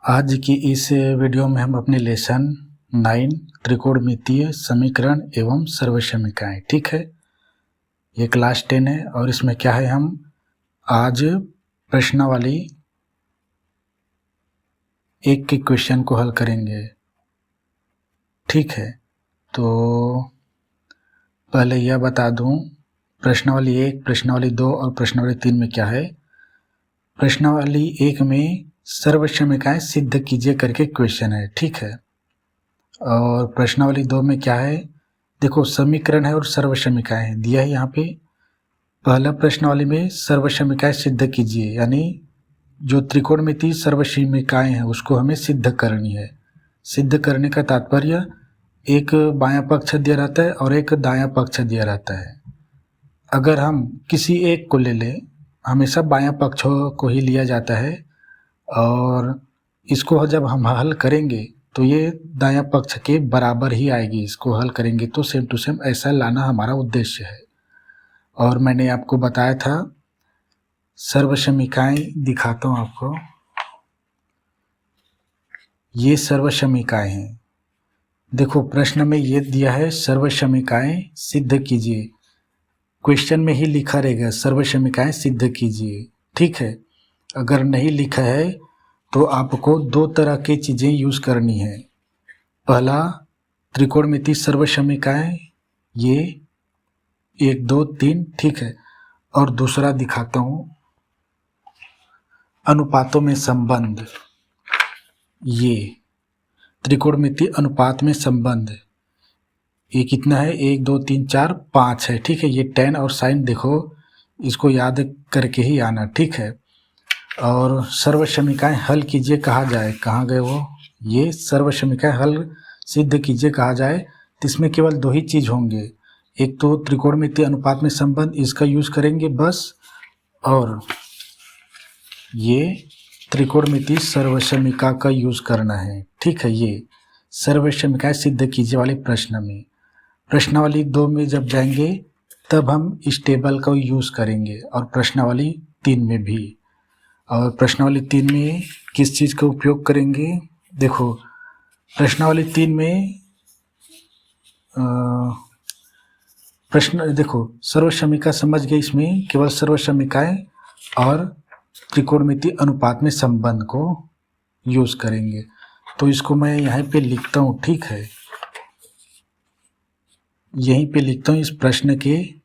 आज की इस वीडियो में हम अपने लेसन 9 त्रिकोणमितीय समीकरण एवं सर्वसमीकरण, ठीक है, ये क्लास 10 है और इसमें क्या है, हम आज प्रश्नावली एक के क्वेश्चन को हल करेंगे। ठीक है, तो पहले यह बता दूं प्रश्नावली 1, प्रश्नावली 2 और प्रश्नावली 3 में क्या है। प्रश्नावली 1 में सर्वसमीकरण सिद्ध कीजिए करके क्वेश्चन है, ठीक है, और प्रश्नावली 2 में क्या है, देखो समीकरण है और सर्वसमीकरण है दिया है यहाँ पे। पहला प्रश्नावली में सर्वसमीकरण सिद्ध कीजिए, यानी जो त्रिकोणमितीय सर्वसमीकरण है उसको हमें सिद्ध करनी है। सिद्ध करने का तात्पर्य एक बायां पक्ष दिया रहता है और एक दायां पक्ष दिया रहता है। अगर हम किसी एक को ले लें, हमेशा बायां पक्ष को ही लिया जाता है, और इसको जब हम हल करेंगे तो ये दायां पक्ष के बराबर ही आएगी। इसको हल करेंगे तो सेम टू सेम ऐसा लाना हमारा उद्देश्य है। और मैंने आपको बताया था सर्वसमीकरण, दिखाता हूँ आपको, ये सर्वसमीकरण हैं। देखो प्रश्न में ये दिया है सर्वसमीकरण सिद्ध कीजिए, क्वेश्चन में ही लिखा रहेगा सर्वसमीकरण सिद्ध कीजिए, ठीक है। अगर नहीं लिखा है तो आपको दो तरह की चीज़ें यूज़ करनी है। पहला त्रिकोणमितीय सर्वसमीकरण, ये 1 2 3, ठीक है, और दूसरा दिखाता हूँ अनुपातों में संबंध। ये त्रिकोणमितीय अनुपात में संबंध, ये कितना है, 1 2 3 4 5 है, ठीक है। ये tan और sin, देखो इसको याद करके ही आना, ठीक है। और सर्वसमीकरण हल कीजिए कहा जाए, कहाँ गए वो, ये सर्वसमीकरण हल सिद्ध कीजिए कहा जाए तो इसमें केवल दो ही चीज़ होंगे। एक तो त्रिकोणमितीय अनुपात में संबंध, इसका यूज़ करेंगे बस, और ये त्रिकोणमितीय सर्वसमीकरण का यूज़ करना है, ठीक है। ये सर्वसमीकरण सिद्ध कीजिए वाले प्रश्न में। प्रश्नावली 2 में जब जाएंगे तब हम इस टेबल का यूज़ करेंगे, और प्रश्नावली 3 में भी। और प्रश्नावली 3 में किस चीज़ का उपयोग करेंगे, देखो प्रश्नावली 3 में प्रश्न, देखो सर्वसमीकरण समझ गए, इसमें केवल सर्वसमीकरण और त्रिकोणमितीय अनुपात में संबंध को यूज़ करेंगे। तो इसको मैं यहाँ पे लिखता हूँ, ठीक है, यहीं पे लिखता हूँ इस प्रश्न के,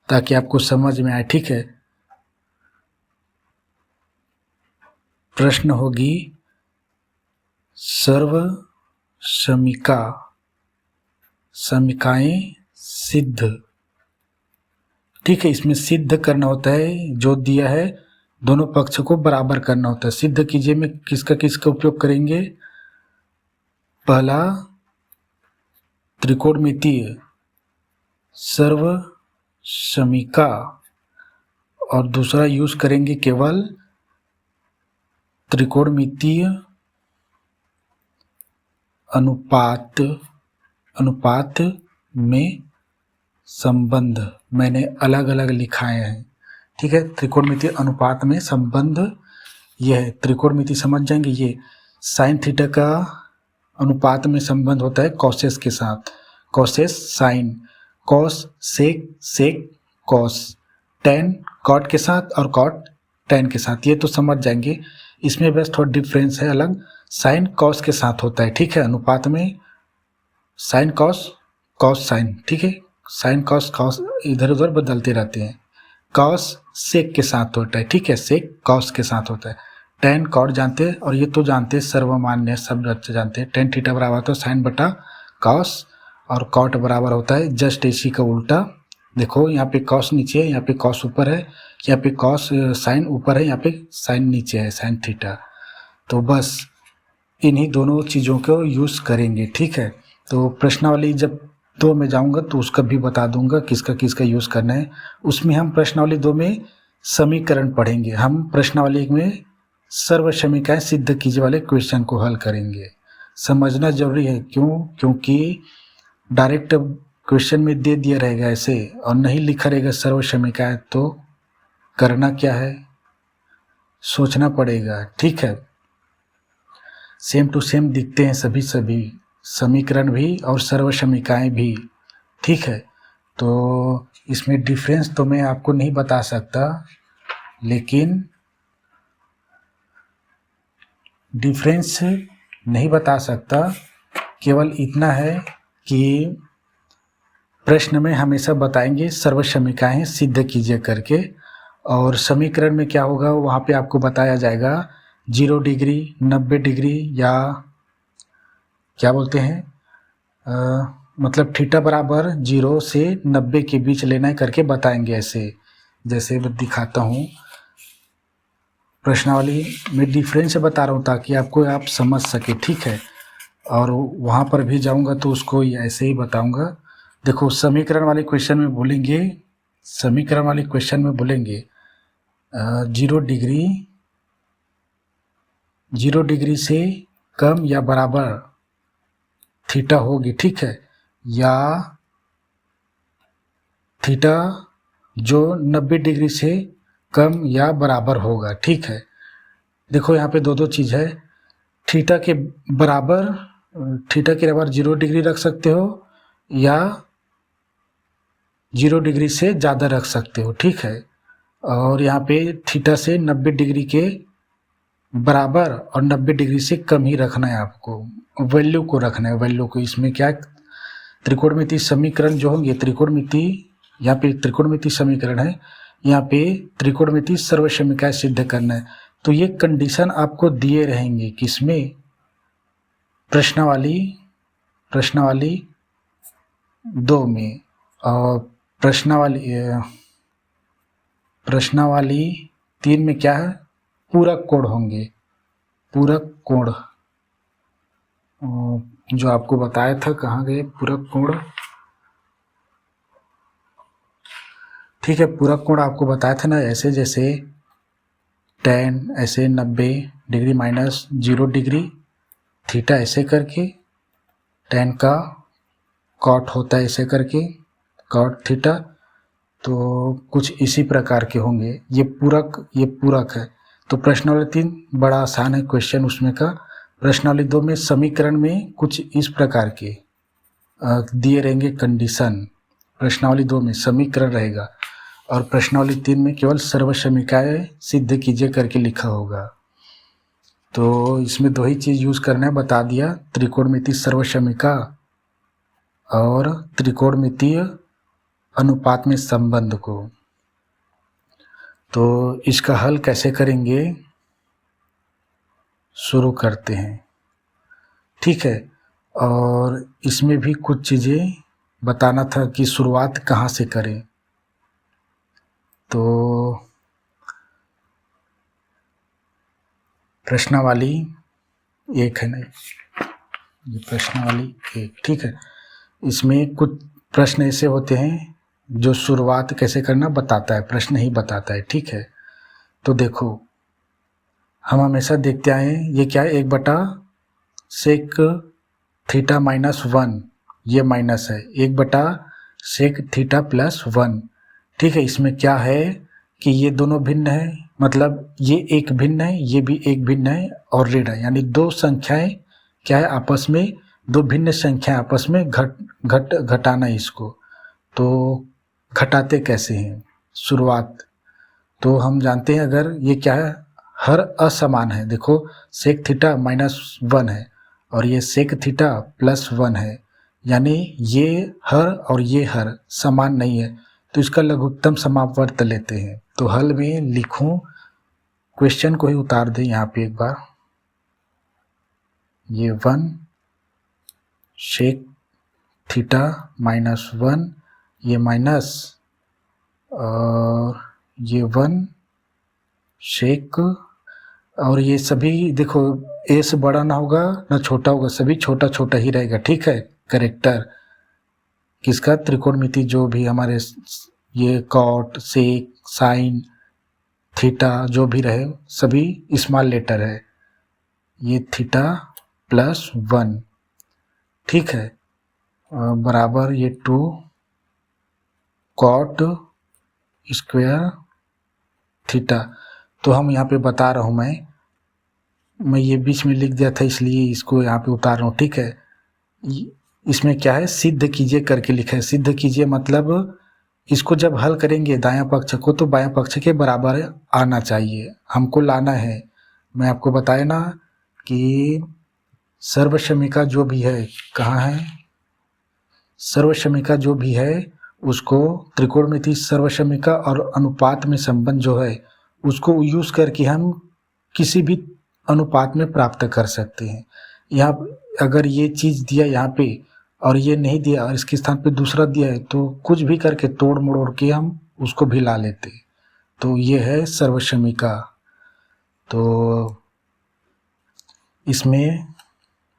ताकि आपको समझ में आए, ठीक है। प्रश्न होगी समीकरण सिद्ध, ठीक है। इसमें सिद्ध करना होता है, जो दिया है दोनों पक्ष को बराबर करना होता है। सिद्ध कीजिए में किसका किसका उपयोग करेंगे, पहला त्रिकोणमितीय सर्वसमीकरण, और दूसरा यूज करेंगे केवल त्रिकोणमितीय अनुपात में संबंध। मैंने अलग अलग लिखाए हैं, ठीक है। त्रिकोणमितीय अनुपात में संबंध यह है, त्रिकोणमितीय समझ जाएंगे। ये साइन थीटा का अनुपात में संबंध होता है कॉसेस के साथ, cosec sine, cos sec cos, tan cot के साथ और कॉट टेन के साथ, ये तो समझ जाएंगे। इसमें बस थोड़ा डिफरेंस है अलग, साइन कॉस के साथ होता है, ठीक है। अनुपात में साइन कॉस कॉस साइन, ठीक है, साइन कॉस कॉस इधर उधर बदलते रहते हैं। कॉस सेक के साथ होता है, ठीक है, सेक कॉस के साथ होता है। टेन कॉट जानते हैं, और ये तो जानते हैं, सर्वमान्य सब अच्छे जानते हैं, टेन थीटा बराबर होता है साइन बटा कॉस, और कॉट बराबर होता है जस्ट इसी का उल्टा। देखो यहाँ पे कॉस नीचे है, यहाँ पे कॉस ऊपर है, यहाँ पे कॉस साइन ऊपर है, यहाँ पे साइन नीचे है, साइन थीटा। तो बस इन्हीं दोनों चीज़ों को यूज़ करेंगे, ठीक है। तो प्रश्नावली जब 2 में जाऊंगा तो उसका भी बता दूंगा किसका किसका यूज़ करना है। उसमें हम प्रश्नावली 2 में समीकरण पढ़ेंगे, हम प्रश्नावली 1 में सर्वसमीकरण सिद्ध कीजिए वाले क्वेश्चन को हल करेंगे। समझना जरूरी है, क्योंकि डायरेक्ट क्वेश्चन में दे दिया रहेगा ऐसे और नहीं लिखा रहेगा सर्वसमीकरण, तो करना क्या है, सोचना पड़ेगा। ठीक है, सेम टू सेम दिखते हैं सभी समीकरण भी और सर्वसमीकाएँ भी। ठीक है, तो इसमें डिफरेंस तो मैं आपको नहीं बता सकता, लेकिन डिफरेंस नहीं बता सकता, केवल इतना है कि प्रश्न में हमेशा बताएंगे सर्वसमीकाएँ सिद्ध कीजिए करके, और समीकरण में क्या होगा वहाँ पे आपको बताया जाएगा 0 डिग्री, 90 डिग्री, या क्या बोलते हैं मतलब थीटा बराबर 0 से 90 के बीच लेना है करके बताएंगे। ऐसे जैसे मैं दिखाता हूँ, प्रश्नावली में डिफरेंस बता रहा हूँ ताकि आपको आप समझ सके। ठीक है, और वहाँ पर भी जाऊँगा तो उसको ऐसे ही बताऊँगा। देखो समीकरण वाले क्वेश्चन में बोलेंगे, 0 डिग्री से कम या बराबर थीटा होगी। ठीक है, या थीटा जो 90 डिग्री से कम या बराबर होगा। ठीक है, देखो यहाँ पे दो चीज़ है, थीटा के बराबर 0 डिग्री रख सकते हो, या 0 डिग्री से ज़्यादा रख सकते हो। ठीक है, और यहाँ पे थीटा से 90 डिग्री के बराबर और 90 डिग्री से कम ही रखना है आपको, वैल्यू को रखना है, वैल्यू को। इसमें क्या त्रिकोणमिति समीकरण जो होंगे, यहाँ पे त्रिकोणमिति समीकरण है, यहाँ पे त्रिकोणमिति सर्वसमीकाएँ सिद्ध करना है। तो ये कंडीशन आपको दिए रहेंगे किसमें, प्रश्नावली 2 में, और प्रश्नावली 3 में क्या है, पूरक कोण होंगे, पूरक कोण जो आपको बताया था, कहाँ गए पूरक कोण। ठीक है, पूरक कोण आपको बताया था ना, ऐसे जैसे tan, ऐसे 90 डिग्री माइनस 0 डिग्री, थीटा ऐसे करके, tan का कॉट होता है ऐसे करके, कॉट थीटा। तो कुछ इसी प्रकार के होंगे, ये पूरक है। तो प्रश्नावली 3 बड़ा आसान है क्वेश्चन उसमें का। प्रश्नावली 2 में समीकरण में कुछ इस प्रकार के दिए रहेंगे कंडीशन, प्रश्नावली 2 में समीकरण रहेगा, और प्रश्नावली 3 में केवल सर्वसमीकाएँ सिद्ध कीजिए करके लिखा होगा। तो इसमें 2 ही चीज़ यूज़ करना है, बता दिया, त्रिकोणमिति सर्वसमीका और त्रिकोणमितीय अनुपात में संबंध को। तो इसका हल कैसे करेंगे, शुरू करते हैं। ठीक है, और इसमें भी कुछ चीज़ें बताना था कि शुरुआत कहाँ से करें। तो प्रश्नावली 1 है ना, ये प्रश्नावली 1। ठीक है, इसमें कुछ प्रश्न ऐसे होते हैं जो शुरुआत कैसे करना बताता है, प्रश्न ही बताता है। ठीक है, तो देखो हम हमेशा देखते आए हैं, ये क्या है, 1/sec थीटा माइनस 1, ये माइनस है, 1/sec थीटा प्लस 1। ठीक है, इसमें क्या है कि ये दोनों भिन्न है, मतलब ये एक भिन्न है, ये भी एक भिन्न है, और ऋण है, यानी 2 संख्याएं क्या है आपस में, 2 भिन्न संख्याएं आपस में घटाना है इसको। तो घटाते कैसे हैं, शुरुआत तो हम जानते हैं, अगर ये क्या है, हर असमान है। देखो सेक थीटा माइनस 1 है और ये सेक थीटा प्लस 1 है, यानी ये हर और ये हर समान नहीं है, तो इसका लघुत्तम समापवर्त लेते हैं। तो हल में लिखूं, क्वेश्चन को ही उतार दें यहाँ पे एक बार, ये 1 सेक थीटा माइनस 1, ये माइनस, और ये 1 सेक, और ये सभी देखो ए से बड़ा ना होगा ना छोटा होगा, सभी छोटा छोटा ही रहेगा। ठीक है, करेक्टर किसका, त्रिकोणमिति जो भी हमारे ये कॉट सेक साइन थीटा जो भी रहे सभी स्मॉल लेटर है, ये थीटा प्लस 1। ठीक है, बराबर ये 2 कॉट स्क्वायर थीटा। तो हम यहाँ पे बता रहा हूँ, मैं ये बीच में लिख दिया था इसलिए इसको यहाँ पे उतार रहा हूँ, ठीक है। इसमें क्या है, सिद्ध कीजिए करके लिखा है। सिद्ध कीजिए मतलब इसको जब हल करेंगे दायां पक्ष को तो बायां पक्ष के बराबर आना चाहिए, हमको लाना है। मैं आपको बताया ना कि सर्वसमीका जो भी है, कहाँ है, सर्वसमीका जो भी है उसको त्रिकोणमिति सर्वसमीका और अनुपात में संबंध जो है उसको यूज करके हम किसी भी अनुपात में प्राप्त कर सकते हैं। यहाँ अगर ये चीज़ दिया यहाँ पे और ये नहीं दिया और इसके स्थान पे दूसरा दिया है तो कुछ भी करके तोड़ मरोड़ के हम उसको भी ला लेते। तो ये है सर्वसमीका। तो इसमें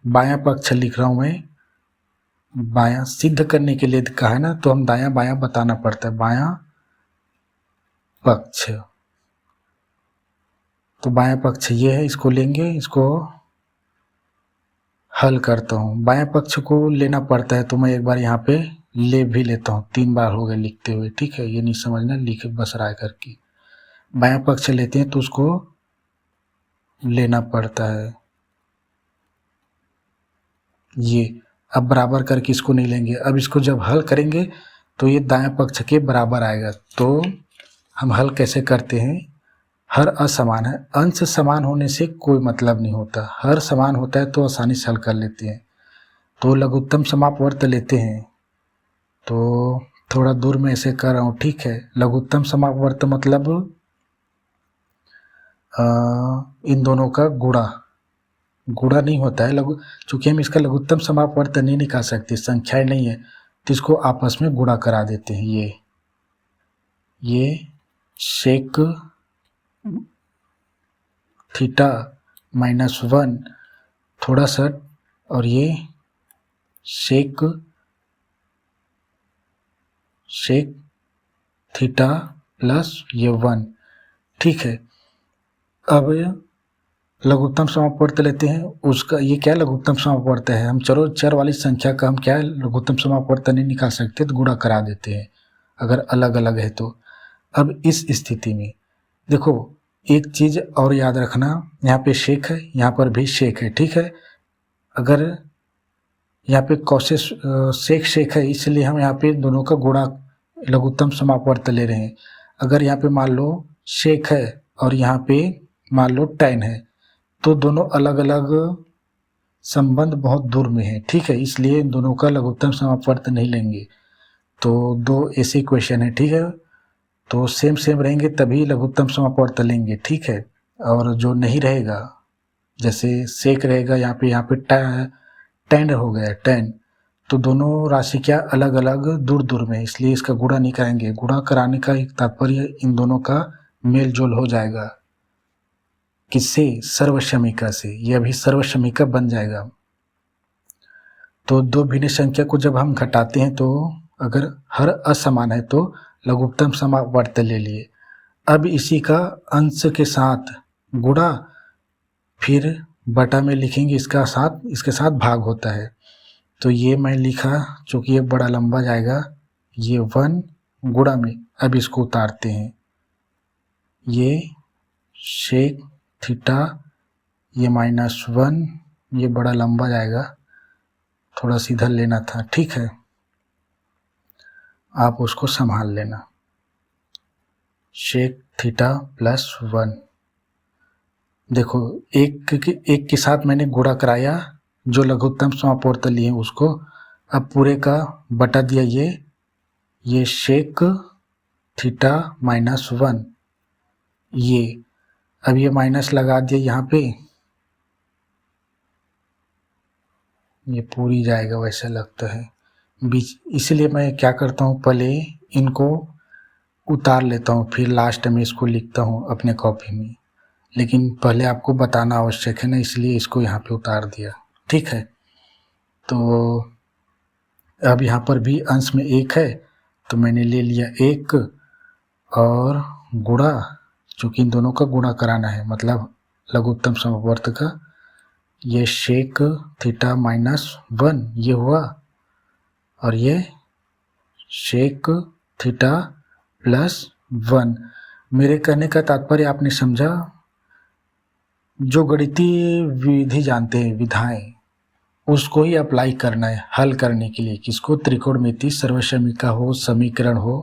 बायां पक्ष लिख रहा हूँ मैं, बायां सिद्ध करने के लिए कहा है ना, तो हम दायां बायां बताना पड़ता है। बायां पक्ष, तो बायां पक्ष ये है, इसको लेंगे, इसको हल करता हूँ। बायां पक्ष को लेना पड़ता है तो मैं एक बार यहाँ पे ले भी लेता हूँ, 3 बार हो गए लिखते हुए, ठीक है। ये नहीं समझना, लिखे बस रहा है करके। बायां पक्ष लेते हैं तो उसको लेना पड़ता है ये। अब बराबर करके इसको नहीं लेंगे, अब इसको जब हल करेंगे तो ये दायां पक्ष के बराबर आएगा। तो हम हल कैसे करते हैं, हर असमान है, अंश समान होने से कोई मतलब नहीं होता, हर समान होता है तो आसानी से हल कर लेते हैं। तो लघुत्तम समापवर्त लेते हैं, तो थोड़ा दूर में ऐसे कर रहा हूँ, ठीक है। लघुत्तम समापवर्त मतलब इन दोनों का गुणा नहीं होता है। चूँकि हम इसका लघुत्तम समापवर्त नहीं निकाल सकते, संख्याएं नहीं है, तो इसको आपस में गुणा करा देते हैं। ये सेक थीटा -1 थोड़ा सा, और ये सेक थीटा प्लस ये 1, ठीक है। अब लघुत्तम समापवर्त लेते हैं, उसका ये क्या लघुत्तम समापवर्त है, हम चर वाली संख्या का हम क्या लघुत्तम समापवर्त नहीं निकाल सकते तो गुणा करा देते हैं अगर अलग अलग है तो। अब इस स्थिति में देखो एक चीज़ और याद रखना, यहाँ पे शेक है, यहाँ पर भी शेक है, ठीक है। अगर यहाँ पे कॉसेस शेक है, इसलिए हम यहाँ पे दोनों का गुणा लघुत्तम समापवर्त ले रहे हैं। अगर यहाँ पे मान लो शेक है और यहाँ पे मान लो टैन है, तो दोनों अलग अलग संबंध बहुत दूर में है, ठीक है, इसलिए इन दोनों का लघुत्तम समापवर्त नहीं लेंगे। तो 2 ऐसे इक्वेशन है, ठीक है। तो सेम रहेंगे तभी लघुत्तम समापवर्त लेंगे, ठीक है। और जो नहीं रहेगा, जैसे सेक रहेगा यहाँ पे टैन हो गया टैन, तो दोनों राशि क्या अलग अलग दूर दूर में, इसलिए इसका गुणा नहीं करेंगे। गुणा कराने का एक तात्पर्य इन दोनों का मेल जोल हो जाएगा, किससे, सर्वसमीका से, यह भी सर्वसमीका बन जाएगा। तो 2 भिन्न संख्या को जब हम घटाते हैं तो अगर हर असमान है तो लघुत्तम समापवर्त ले लिए। अब इसी का अंश के साथ गुणा, फिर बटा में लिखेंगे इसके साथ भाग होता है। तो ये मैं लिखा, चूँकि ये बड़ा लंबा जाएगा, ये 1 गुणा में, अब इसको उतारते हैं, ये शेक थीटा, ये -1, ये बड़ा लंबा जाएगा, थोड़ा सीधा लेना था, ठीक है, आप उसको संभाल लेना। शेक थीटा +1, देखो एक के साथ मैंने गुणा कराया, जो लघुत्तम समापवर्त लिए उसको, अब पूरे का बटा दिया, ये शेक थीटा -1, ये अब ये माइनस लगा दिया यहाँ पे, ये पूरी जाएगा वैसे लगता है बीच, इसलिए मैं क्या करता हूँ, पहले इनको उतार लेता हूँ, फिर लास्ट में इसको लिखता हूँ अपने कॉपी में। लेकिन पहले आपको बताना आवश्यक है ना, इसलिए इसको यहाँ पे उतार दिया, ठीक है। तो अब यहाँ पर भी अंश में 1 है, तो मैंने ले लिया 1 और गुणा, चूँकि इन दोनों का गुणा कराना है, मतलब लघुत्तम समापवर्त का, ये शेक थीटा -1 ये हुआ, और ये शेक थीटा +1 मेरे कहने का तात्पर्य आपने समझा। जो गणितीय विधि जानते हैं, विधाएं, उसको ही अप्लाई करना है हल करने के लिए। किसको? त्रिकोणमिति, सर्वसमीका हो, समीकरण हो।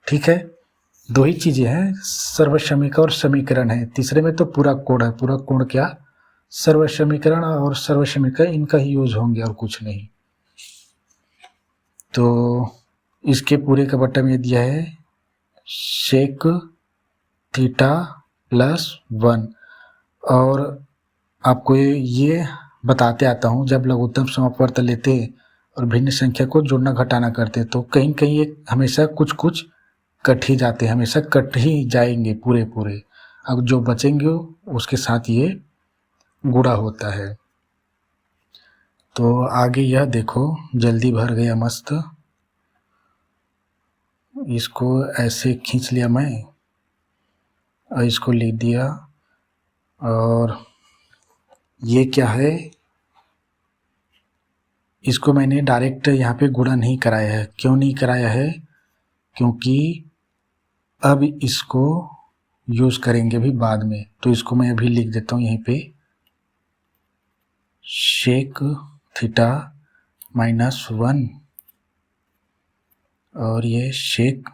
ठीक है, दो ही चीजें हैं, सर्वसमीका और समीकरण है। तीसरे में तो पूरा कोण है। पूरा कोण क्या? सर्वसमीकरण और सर्वसमीका, इनका ही यूज होंगे और कुछ नहीं। तो इसके पूरे का बट्टा में दिया है सेक थीटा प्लस 1। और आपको ये बताते आता हूँ, जब लघुत्तम समापवर्त लेते और भिन्न संख्या को जोड़ना घटाना करते तो कहीं कहीं ये हमेशा कुछ कुछ कट ही जाते हैं, हमेशा कट ही जाएंगे पूरे पूरे। अब जो बचेंगे उसके साथ ये गुणा होता है। तो आगे यह देखो, जल्दी भर गया मस्त। इसको ऐसे खींच लिया मैं और इसको लिख दिया। और ये क्या है, इसको मैंने डायरेक्ट यहाँ पे गुणा नहीं कराया है। क्यों नहीं कराया है? क्योंकि अब इसको यूज करेंगे भी बाद में। तो इसको मैं अभी लिख देता हूँ यहीं पे, सेक थीटा माइनस 1। और ये सेक,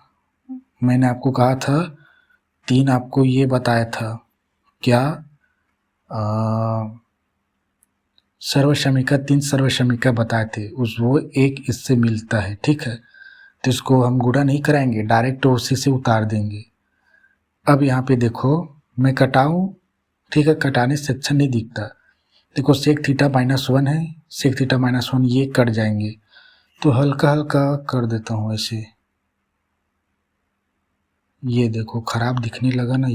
मैंने आपको कहा था 3, आपको ये बताया था क्या, सर्वसमीका 3 सर्वसमीका बताए थे, वो एक इससे मिलता है। ठीक है, तो इसको हम गुणा नहीं कराएंगे, डायरेक्ट उसी से उतार देंगे। अब यहाँ पे देखो, मैं कटाऊँ, ठीक है, कटाने से अच्छा नहीं दिखता। देखो सेक थीटा माइनस 1 है, सेक थीटा माइनस 1 ये कट जाएंगे। तो हल्का हल्का कर देता हूँ ऐसे। ये देखो खराब दिखने लगा ना,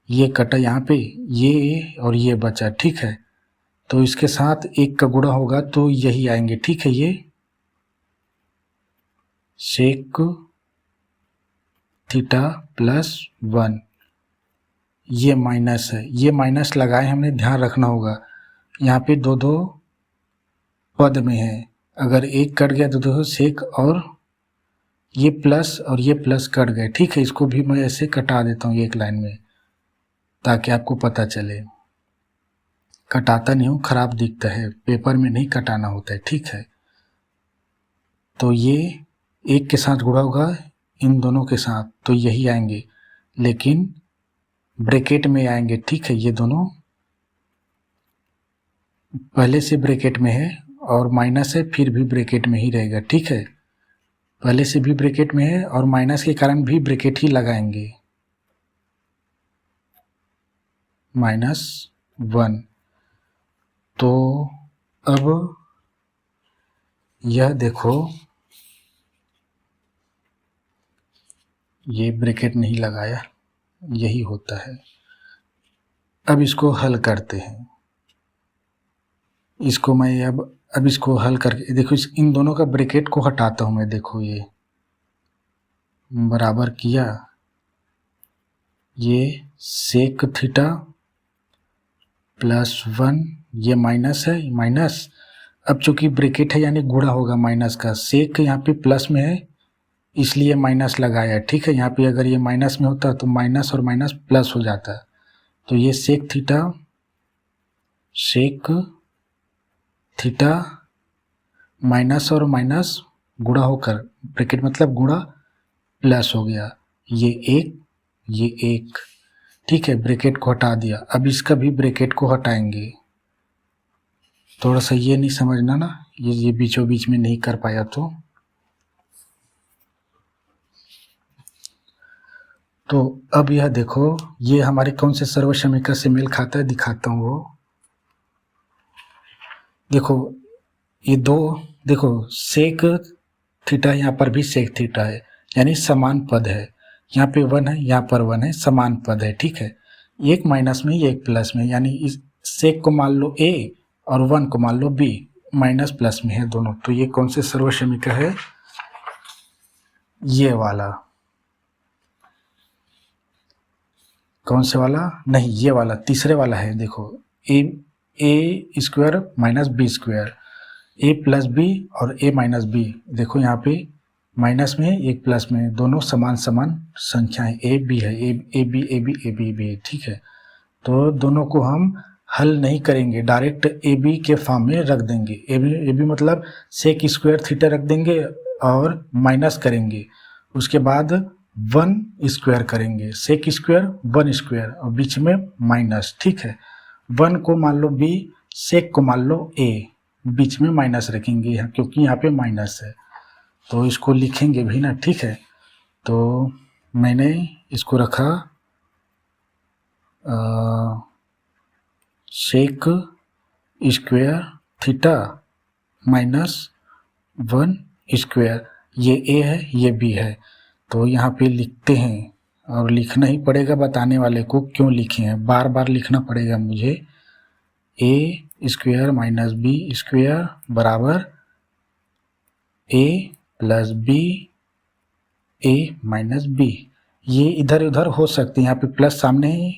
ये कटा यहाँ पे, ये और ये बचा। ठीक है, तो इसके साथ एक का गुणा होगा तो यही आएंगे। ठीक है, ये सेक थीटा प्लस 1, ये माइनस है, ये माइनस लगाए हमने, ध्यान रखना होगा। यहाँ पे दो दो पद में है, अगर एक कट गया तो देखो सेक और ये प्लस और ये प्लस कट गए। ठीक है, इसको भी मैं ऐसे कटा देता हूँ एक लाइन में, ताकि आपको पता चले। कटाता नहीं हूँ, खराब दिखता है, पेपर में नहीं कटाना होता है। ठीक है, तो ये एक के साथ गुणा होगा इन दोनों के साथ, तो यही आएंगे, लेकिन ब्रैकेट में आएंगे। ठीक है, ये दोनों पहले से ब्रैकेट में है और माइनस है, फिर भी ब्रैकेट में ही रहेगा। ठीक है, पहले से भी ब्रैकेट में है और माइनस के कारण भी ब्रैकेट ही लगाएंगे, -1। तो अब यह देखो, ये ब्रैकेट नहीं लगाया, यही होता है। अब इसको हल करते हैं। इसको मैं अब इसको हल करके देखो, इन दोनों का ब्रैकेट को हटाता हूँ मैं। देखो ये बराबर किया, ये सेक थीटा प्लस 1, ये माइनस है, माइनस। अब चूंकि ब्रैकेट है यानी गुणा होगा माइनस का, सेक यहाँ पे प्लस में है इसलिए माइनस लगाया। ठीक है, यहाँ पे अगर ये माइनस में होता तो माइनस और माइनस प्लस हो जाता। तो ये सेक थीटा माइनस और माइनस गुणा होकर, ब्रैकेट मतलब गुणा, प्लस हो गया। ये एक। ठीक है, ब्रैकेट को हटा दिया। अब इसका भी ब्रैकेट को हटाएंगे। थोड़ा सा ये नहीं समझना ना, ये बीचों बीच में नहीं कर पाया तो अब यह देखो, ये हमारे कौन से सर्वसमीका से मेल खाता है, दिखाता हूँ वो। देखो ये दो, देखो सेक थीटा, यहाँ पर भी सेक थीटा है, यानी समान पद है। यहाँ पे 1 है, यहाँ पर 1 है, समान पद है। ठीक है, एक माइनस में एक प्लस में, यानी इस सेक को मान लो A और 1 को मान लो B, माइनस प्लस में है दोनों। तो ये कौन से सर्वसमीका है? ये वाला। कौन से वाला? नहीं, ये वाला तीसरे वाला है। देखो a square minus B square, a plus B और a माइनस बी। देखो यहाँ पे माइनस में एक प्लस में, दोनों समान समान संख्याएं ए बी है, A B A B A B B, ठीक है। तो दोनों को हम हल नहीं करेंगे, डायरेक्ट ए बी के फॉर्म में रख देंगे। ए बी मतलब सेक स्क्वायर थीटा रख देंगे और माइनस करेंगे, उसके बाद 1 स्क्वायर करेंगे, सेक स्क्वायर 1 स्क्वायर और बीच में माइनस, ठीक है। 1 को मान लो बी, सेक को मान लो ए, बीच में माइनस रखेंगे यहाँ, क्योंकि यहाँ पे माइनस है तो इसको लिखेंगे भी ना, ठीक है। तो मैंने इसको रखा sec square theta minus 1 square, ये ए है ये बी है। तो यहाँ पे लिखते हैं, और लिखना ही पड़ेगा, बताने वाले को क्यों लिखे हैं, बार बार लिखना पड़ेगा मुझे। ए स्क्वायर माइनस बी स्क्वायर बराबर ए प्लस बी ए माइनस बी। ये इधर उधर हो सकते हैं, यहाँ पे प्लस सामने है,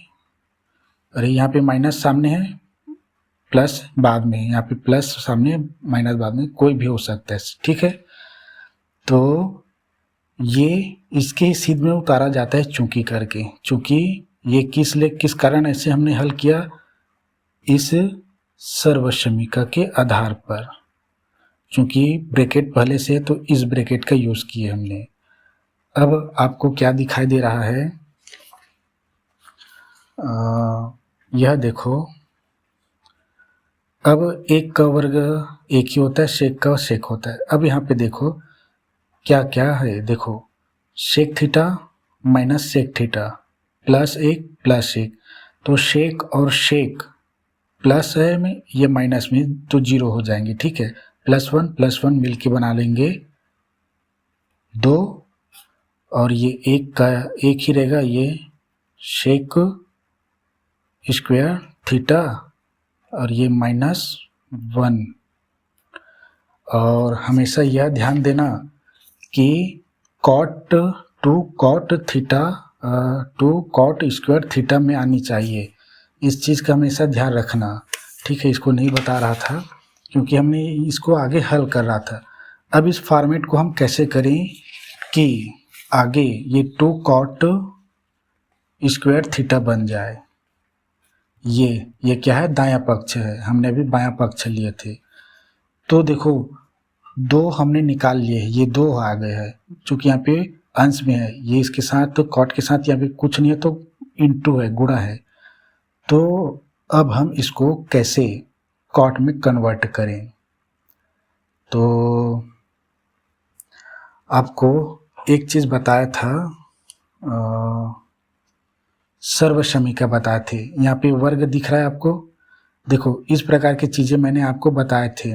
अरे यहाँ पे माइनस सामने है, प्लस बाद में, यहाँ पे प्लस सामने माइनस बाद में, कोई भी हो सकता है, ठीक है। तो ये इसके सीध में उतारा जाता है चूंकि करके, चूंकि ये किस कारण ऐसे हमने हल किया, इस सर्वसमीका के आधार पर, चूंकि ब्रैकेट पहले से है तो इस ब्रैकेट का यूज किए हमने। अब आपको क्या दिखाई दे रहा है, यह देखो, अब एक का वर्ग एक ही होता है, सेक का सेक होता है। अब यहाँ पे देखो क्या क्या है, देखो sec theta minus sec theta plus एक, तो सेक और सेक प्लस है में, ये माइनस में, तो 0 हो जाएंगे, ठीक है। प्लस वन मिल के बना लेंगे 2, और ये एक का एक ही रहेगा, ये सेक स्क्वायर थीटा और ये -1। और हमेशा यह ध्यान देना कि कॉट स्क्वायर थीटा में आनी चाहिए, इस चीज़ का हमेशा ध्यान रखना, ठीक है। इसको नहीं बता रहा था क्योंकि हमने इसको आगे हल कर रहा था। अब इस फॉर्मेट को हम कैसे करें कि आगे ये 2 कॉट स्क्वायर थीटा बन जाए। ये क्या है, दायां पक्ष है, हमने अभी बायां पक्ष लिए थे। तो देखो 2 हमने निकाल लिए, ये 2 आ गए हैं, चूँकि यहाँ पे अंश में है, ये इसके साथ तो कॉट के साथ यहाँ पे कुछ नहीं है तो इंटू है, गुणा है। तो अब हम इसको कैसे कॉट में कन्वर्ट करें, तो आपको एक चीज़ बताया था, सर्वसमीका बताए थे। यहाँ पे वर्ग दिख रहा है आपको, देखो इस प्रकार की चीज़ें मैंने आपको बताए थे।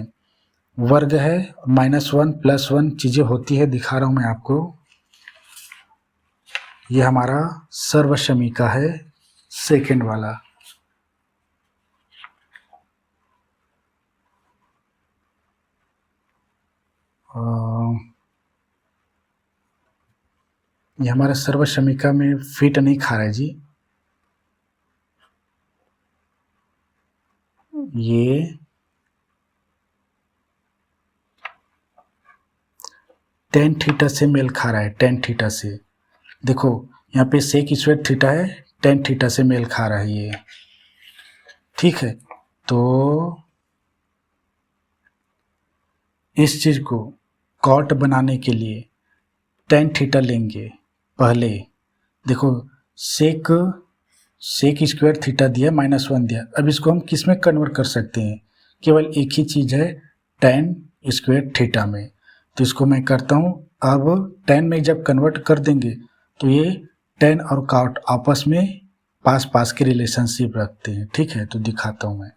वर्ग है, -1 +1 चीज़ें होती है, दिखा रहा हूँ मैं आपको। ये हमारा सर्वसमीका है, सेकेंड वाला। ये हमारा सर्वसमीका में फिट नहीं खा रहा है जी, ये tan थीटा से मेल खा रहा है, tan थीटा से। देखो यहाँ पे सेक स्क्वायर थीटा है, tan थीटा से मेल खा रहा है ये, ठीक है। तो इस चीज़ को कॉट बनाने के लिए tan थीटा लेंगे पहले। देखो सेक स्क्वायर थीटा दिया, -1 दिया, अब इसको हम किस में कन्वर्ट कर सकते हैं, केवल एक ही चीज़ है, tan स्क्वायर थीटा में। तो इसको मैं करता हूँ, अब tan में जब कन्वर्ट कर देंगे तो ये tan और कॉट आपस में पास के रिलेशनशिप रखते हैं, ठीक है। तो दिखाता हूँ मैं,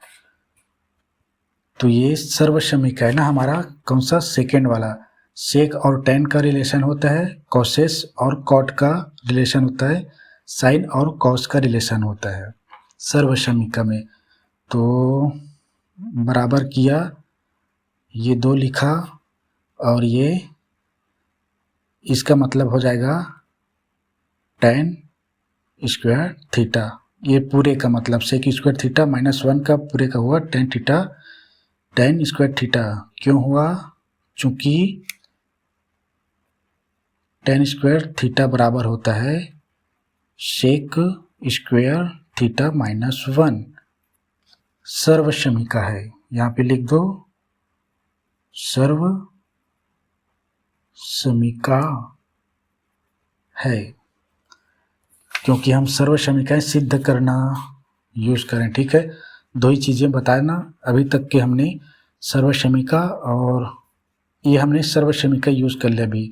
तो ये सर्वसमीका है ना हमारा, कौन सा, सेकेंड वाला। सेक और tan का रिलेशन होता है, कोसेस और कॉट का रिलेशन होता है, साइन और कॉस का रिलेशन होता है सर्वसमीका में। तो बराबर किया, ये 2 लिखा, और ये इसका मतलब हो जाएगा tan स्क्वायर थीटा, ये पूरे का मतलब सेक स्क्वायर थीटा -1 का पूरे का हुआ tan theta, tan square theta क्यों हुआ, चूँकि tan स्क्वायर थीटा बराबर होता है सेक स्क्वायर थीटा -1 सर्वसमीका है। यहाँ पे लिख दो सर्वसमीका है, क्योंकि हम सर्वसमीकाएं सिद्ध करना यूज करें। ठीक है, दो ही चीज़ें बताना अभी तक के हमने सर्वसमीका और ये हमने सर्वसमीका यूज कर लिया अभी,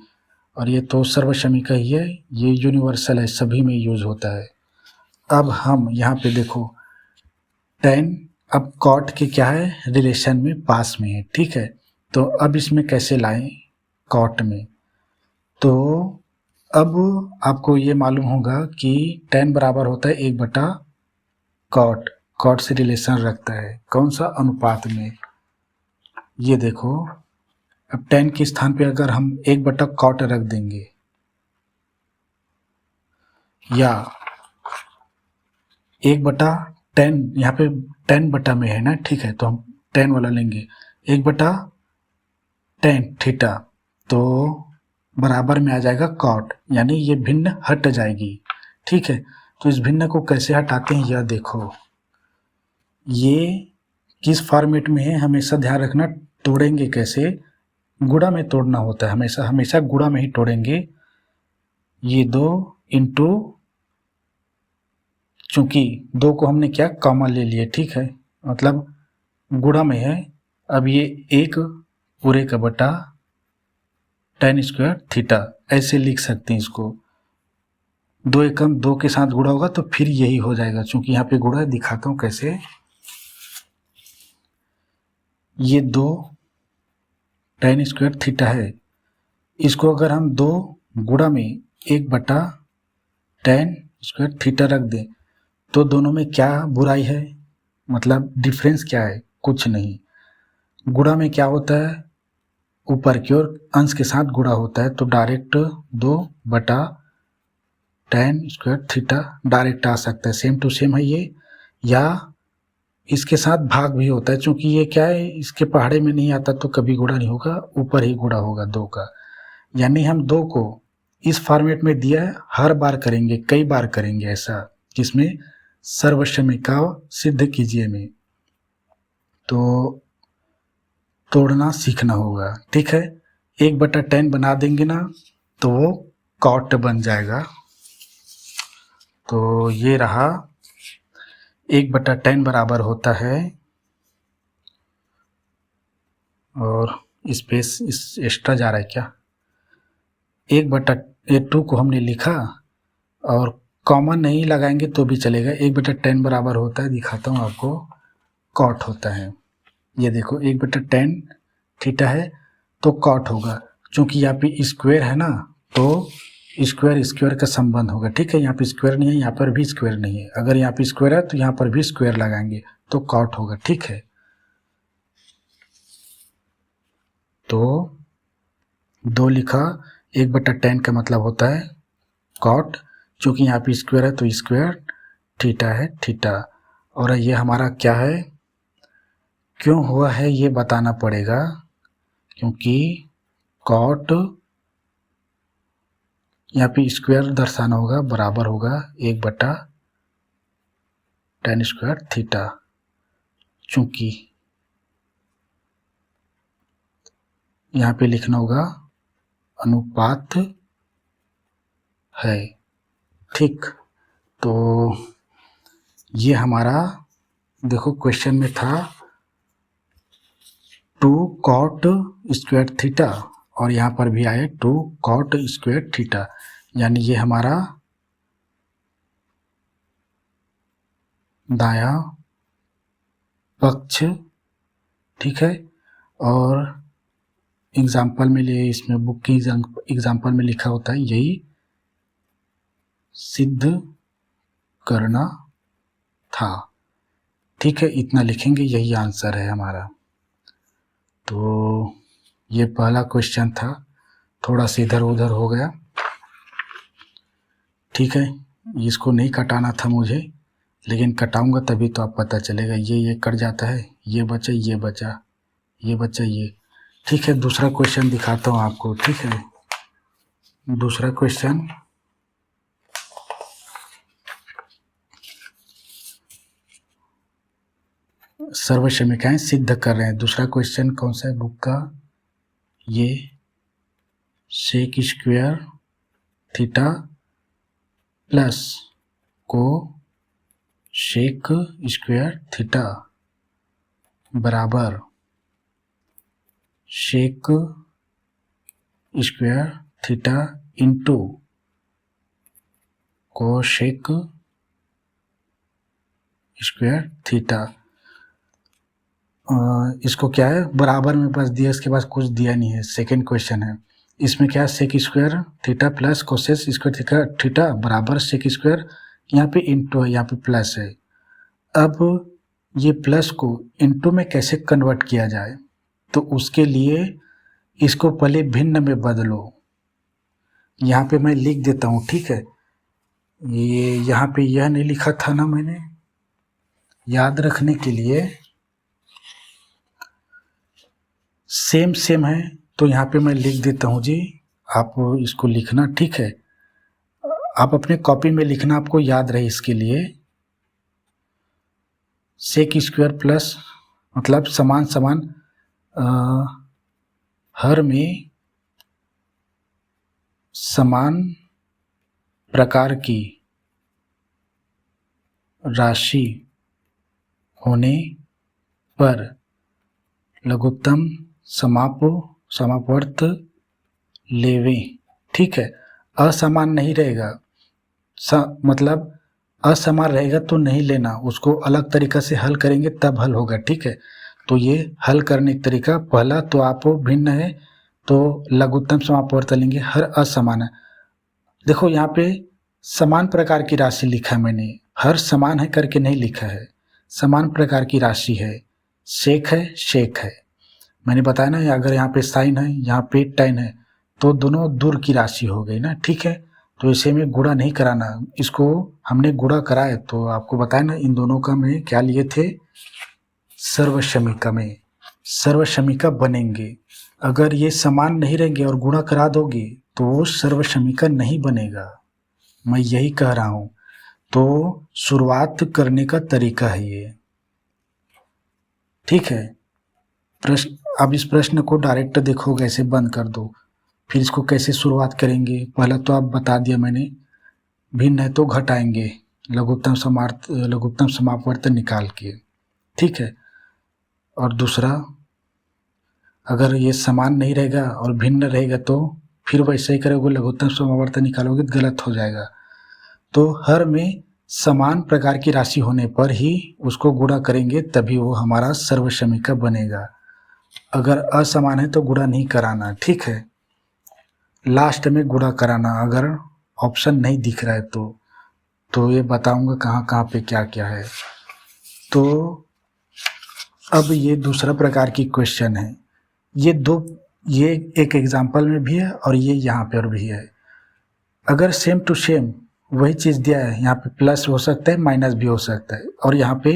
और ये तो सर्वसमीका ही है, ये यूनिवर्सल है, सभी में यूज होता है। अब हम यहाँ पे देखो tan अब कॉट के क्या है रिलेशन में पास में है। ठीक है, तो अब इसमें कैसे लाएं कॉट में, तो अब आपको ये मालूम होगा कि tan बराबर होता है 1/कॉट, कॉट से रिलेशन रखता है कौन सा अनुपात में। ये देखो अब tan के स्थान पे अगर हम 1/कॉट रख देंगे या 1/tan, यहाँ पे tan बटा में है ना, ठीक है, तो हम tan वाला लेंगे 1/tan थीटा, तो बराबर में आ जाएगा कॉट, यानी ये भिन्न हट जाएगी। ठीक है, तो इस भिन्न को कैसे हटाते हैं यह देखो, ये किस फॉर्मेट में है हमेशा ध्यान रखना, तोड़ेंगे कैसे, गुणा में तोड़ना होता है, हमेशा हमेशा गुणा में ही तोड़ेंगे। ये 2 इंटू, चूंकि 2 को हमने क्या कॉमन ले लिए, ठीक है, मतलब गुणा में है। अब ये 1 पूरे का बटा tan स्क्वायर थीटा, ऐसे लिख सकते हैं इसको। 2 एकम 2 के साथ गुणा होगा तो फिर यही हो जाएगा, चूंकि यहाँ पे गुणा दिखाता हूँ कैसे। ये 2 tan स्क्वायर थीटा है, इसको अगर हम 2 गुणा में 1/tan स्क्वायर थीटा रख दें तो दोनों में क्या बुराई है, मतलब डिफरेंस क्या है, कुछ नहीं। गुणा में क्या होता है, ऊपर की ओर अंश के साथ गुणा होता है, तो direct 2/tan square theta direct आ सकता है, सेम टू सेम है ये, या इसके साथ भाग भी होता है, चूंकि ये क्या है इसके पहाड़े में नहीं आता तो कभी गुणा नहीं होगा, ऊपर ही गुणा होगा 2 का। यानी हम 2 को इस फॉर्मेट में दिया है, हर बार करेंगे, कई बार करेंगे ऐसा, जिसमें सर्वसमीका सिद्ध कीजिए में, तो तोड़ना सीखना होगा। ठीक है, 1/tan बना देंगे ना तो वो कॉट बन जाएगा। तो ये रहा 1/tan बराबर होता है, और स्पेस इस एक्स्ट्रा जा रहा है क्या, 1/2 को हमने लिखा और कॉमन नहीं लगाएंगे तो भी चलेगा। 1/tan बराबर होता है, दिखाता हूँ आपको, कॉट होता है। ये देखो 1/tan थीटा है तो कॉट होगा, चूंकि यहाँ पे स्क्वायर है ना तो स्क्वायर स्क्वायर का संबंध होगा। ठीक है, यहाँ पे स्क्वायर नहीं है, यहाँ पर भी स्क्वायर नहीं है, अगर यहाँ पे स्क्वायर है तो यहाँ पर भी स्क्वायर लगाएंगे तो कॉट होगा। ठीक है, तो 2 लिखा, 1/tan का मतलब होता है कॉट, चूंकि यहाँ पे स्क्वायर है तो स्क्वायर, थीटा है थीटा, और ये हमारा क्या है, क्यों हुआ है ये बताना पड़ेगा, क्योंकि कॉट यहाँ पे स्क्वायर दर्शाना होगा, बराबर होगा 1/tan स्क्वायर थीटा, चूंकि यहाँ पे लिखना होगा अनुपात है। ठीक, तो ये हमारा देखो क्वेश्चन में था 2 cot स्क्वायर थीटा, और यहाँ पर भी आए 2 cot स्क्वायर थीटा, यानी ये हमारा दायां पक्ष। ठीक है, और एग्जाम्पल में लिए, इसमें बुक की एग्जाम्पल में लिखा होता है यही सिद्ध करना था। ठीक है, इतना लिखेंगे, यही आंसर है हमारा। तो ये पहला क्वेश्चन था, थोड़ा सा इधर उधर हो गया। ठीक है, इसको नहीं कटाना था मुझे, लेकिन कटाऊंगा तभी तो आप पता चलेगा। ये कट जाता है, ये बचा, ये बचा, ये बचा, ये। ठीक है, दूसरा क्वेश्चन दिखाता हूँ आपको। ठीक है, दूसरा क्वेश्चन, सर्वसमीकाएं सिद्ध कर रहे हैं। दूसरा क्वेश्चन कौन सा है बुक का? ये सेक स्क्वायर थीटा प्लस को सेक स्क्वायर थीटा बराबर sec square theta into cosec square theta. इसको क्या है, बराबर में बस दिया, इसके पास कुछ दिया नहीं है। सेकंड क्वेश्चन है, इसमें क्या है, sec square theta plus cosec square theta बराबर सेक स्क्वायर, यहाँ पे इंटू है, यहाँ पे प्लस है। अब ये प्लस को इंटू में कैसे कन्वर्ट किया जाए, तो उसके लिए इसको पहले भिन्न में बदलो। यहाँ पे मैं लिख देता हूँ, ठीक है। ये यहाँ पे यह नहीं लिखा था ना मैंने, याद रखने के लिए सेम सेम है, तो यहाँ पे मैं लिख देता हूँ जी, आप इसको लिखना, ठीक है। आप अपने कॉपी में लिखना, आपको याद रहे इसके लिए। सेक स्क्वायर प्लस मतलब समान समान हर में समान प्रकार की राशि होने पर लघुत्तम समापवर्त लेवें, ठीक है। असमान नहीं रहेगा, मतलब असमान रहेगा तो नहीं लेना, उसको अलग तरीका से हल करेंगे तब हल होगा, ठीक है। तो ये हल करने का तरीका, पहला तो आप भिन्न है तो लघुत्तम समापवर्त लेंगे, हर असमान है। देखो यहाँ पे समान प्रकार की राशि लिखा है मैंने, हर समान है करके नहीं लिखा है, समान प्रकार की राशि है, सेक है शेक है। मैंने बताया ना, अगर यहाँ पे साइन है, यहाँ पे टेन है, तो दोनों दूर की राशि हो गई ना, ठीक है। तो इसे में गुणा नहीं कराना, इसको हमने गुणा कराए तो आपको बताया ना, इन दोनों का में क्या लिए थे, सर्वसमीका में सर्वसमीका बनेंगे। अगर ये समान नहीं रहेंगे और गुणा करा दोगे तो वो सर्वसमीका नहीं बनेगा, मैं यही कह रहा हूँ। तो शुरुआत करने का तरीका है ये, ठीक है। प्रश्न, अब इस प्रश्न को डायरेक्ट देखोगे, ऐसे बंद कर दो, फिर इसको कैसे शुरुआत करेंगे। पहला तो आप बता दिया मैंने, भिन्न है तो घटाएंगे लघुत्तम समापवर्त निकाल के, ठीक है। और दूसरा, अगर ये समान नहीं रहेगा और भिन्न रहेगा तो फिर वैसे ही करोगे, लघुत्तम समापवर्त निकालोगे तो गलत हो जाएगा। तो हर में समान प्रकार की राशि होने पर ही उसको गुणा करेंगे, तभी वो हमारा सर्वसमीका बनेगा। अगर असमान है तो गुणा नहीं कराना, ठीक है। लास्ट में गुणा कराना, अगर ऑप्शन नहीं दिख रहा है तो ये बताऊंगा कहाँ कहाँ पे क्या क्या है। तो अब ये दूसरा प्रकार की क्वेश्चन है, ये एक एग्जाम्पल में भी है और ये यहाँ पर भी है। अगर सेम टू सेम वही चीज़ दिया है, यहाँ पे प्लस हो सकता है, माइनस भी हो सकता है, और यहाँ पे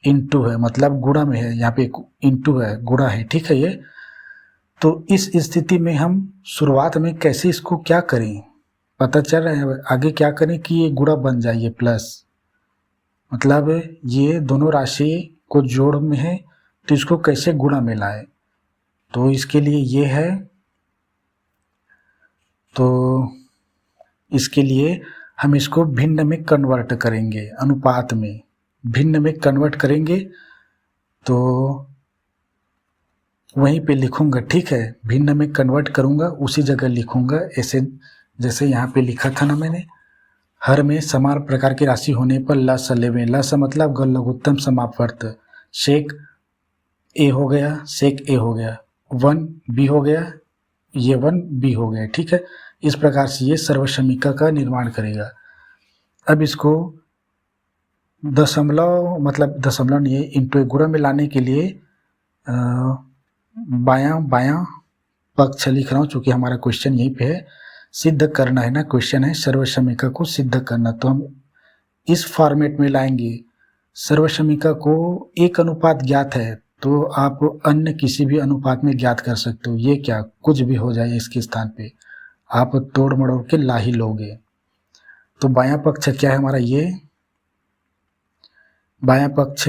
इंटू है, मतलब गुणा में है, यहाँ पे इंटू है, गुणा है, ठीक है। ये तो इस स्थिति में हम शुरुआत में कैसे इसको क्या करें, पता चल रहा है। आगे क्या करें कि ये गुणा बन जाए, ये प्लस, मतलब ये दोनों राशि को जोड़ में है तो इसको कैसे गुणा में लाए, तो इसके लिए ये है। तो इसके लिए हम इसको भिन्न में कन्वर्ट करेंगे, अनुपात में भिन्न में कन्वर्ट करेंगे, तो वहीं पे लिखूंगा, ठीक है। भिन्न में कन्वर्ट करूंगा, उसी जगह लिखूंगा, ऐसे जैसे यहाँ पे लिखा था ना मैंने, हर में समान प्रकार की राशि होने पर लस लेवें, लस मतलब लघुत्तम समापवर्त, सेक ए हो गया, सेक ए हो गया, 1 बी हो गया, ये 1 बी हो गया, ठीक है। इस प्रकार से ये सर्वसमीका का निर्माण करेगा। अब इसको दशमलव नहीं है, इंटू गुणा में लाने के लिए बायां पक्ष लिख रहा हूँ, चूँकि हमारा क्वेश्चन यहीं पे है, सिद्ध करना है ना, क्वेश्चन है सर्वसमीका को सिद्ध करना, तो हम इस फॉर्मेट में लाएंगे। सर्वसमीका को एक अनुपात ज्ञात है तो आप अन्य किसी भी अनुपात में ज्ञात कर सकते हो, ये क्या कुछ भी हो जाए इसके स्थान पे, आप तोड़ मड़ोड़ के ला ही लोगे। तो बायां पक्ष क्या है हमारा, ये बायां पक्ष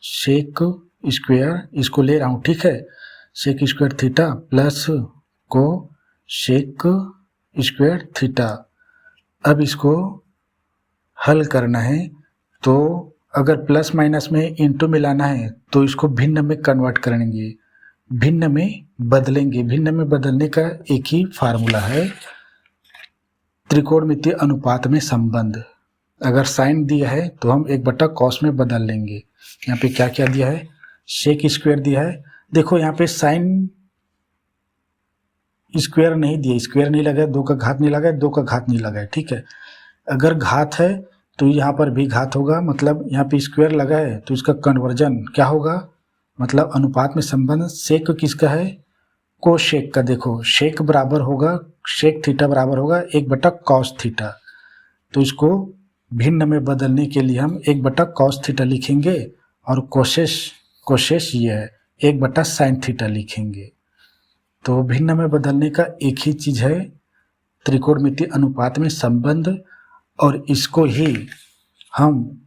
सेक स्क्वायर, इसको ले रहा हूँ, ठीक है, सेक स्क्वायर थीटा प्लस को सेक स्क्वायर थीटा। अब इसको हल करना है, तो अगर प्लस माइनस में इंटू मिलाना है तो इसको भिन्न में कन्वर्ट करेंगे, भिन्न में बदलेंगे। भिन्न में बदलने का एक ही फार्मूला है, त्रिकोणमितीय अनुपात में संबंध। अगर साइन दिया है तो हम 1/cos में बदल लेंगे। यहाँ पे क्या क्या दिया है, सेक स्क्वायर दिया है। देखो यहाँ पे साइन स्क्वायर नहीं दिया, स्क्वायर नहीं लगा है, 2 का घात नहीं लगा है, 2 का घात नहीं लगा है, ठीक है। अगर घात है तो यहाँ पर भी घात होगा, मतलब यहाँ पे स्क्वायर लगा है तो इसका कन्वर्जन क्या होगा, मतलब अनुपात में संबंध सेक किसका है, कोसेक का। देखो सेक बराबर होगा, सेक थीटा बराबर होगा 1/cos थीटा। तो इसको भिन्न में बदलने के लिए हम 1/cos थीटा लिखेंगे और कोसेस ये है 1/sin थीटा लिखेंगे। तो भिन्न में बदलने का एक ही चीज़ है, त्रिकोणमितीय अनुपात में संबंध। और इसको ही हम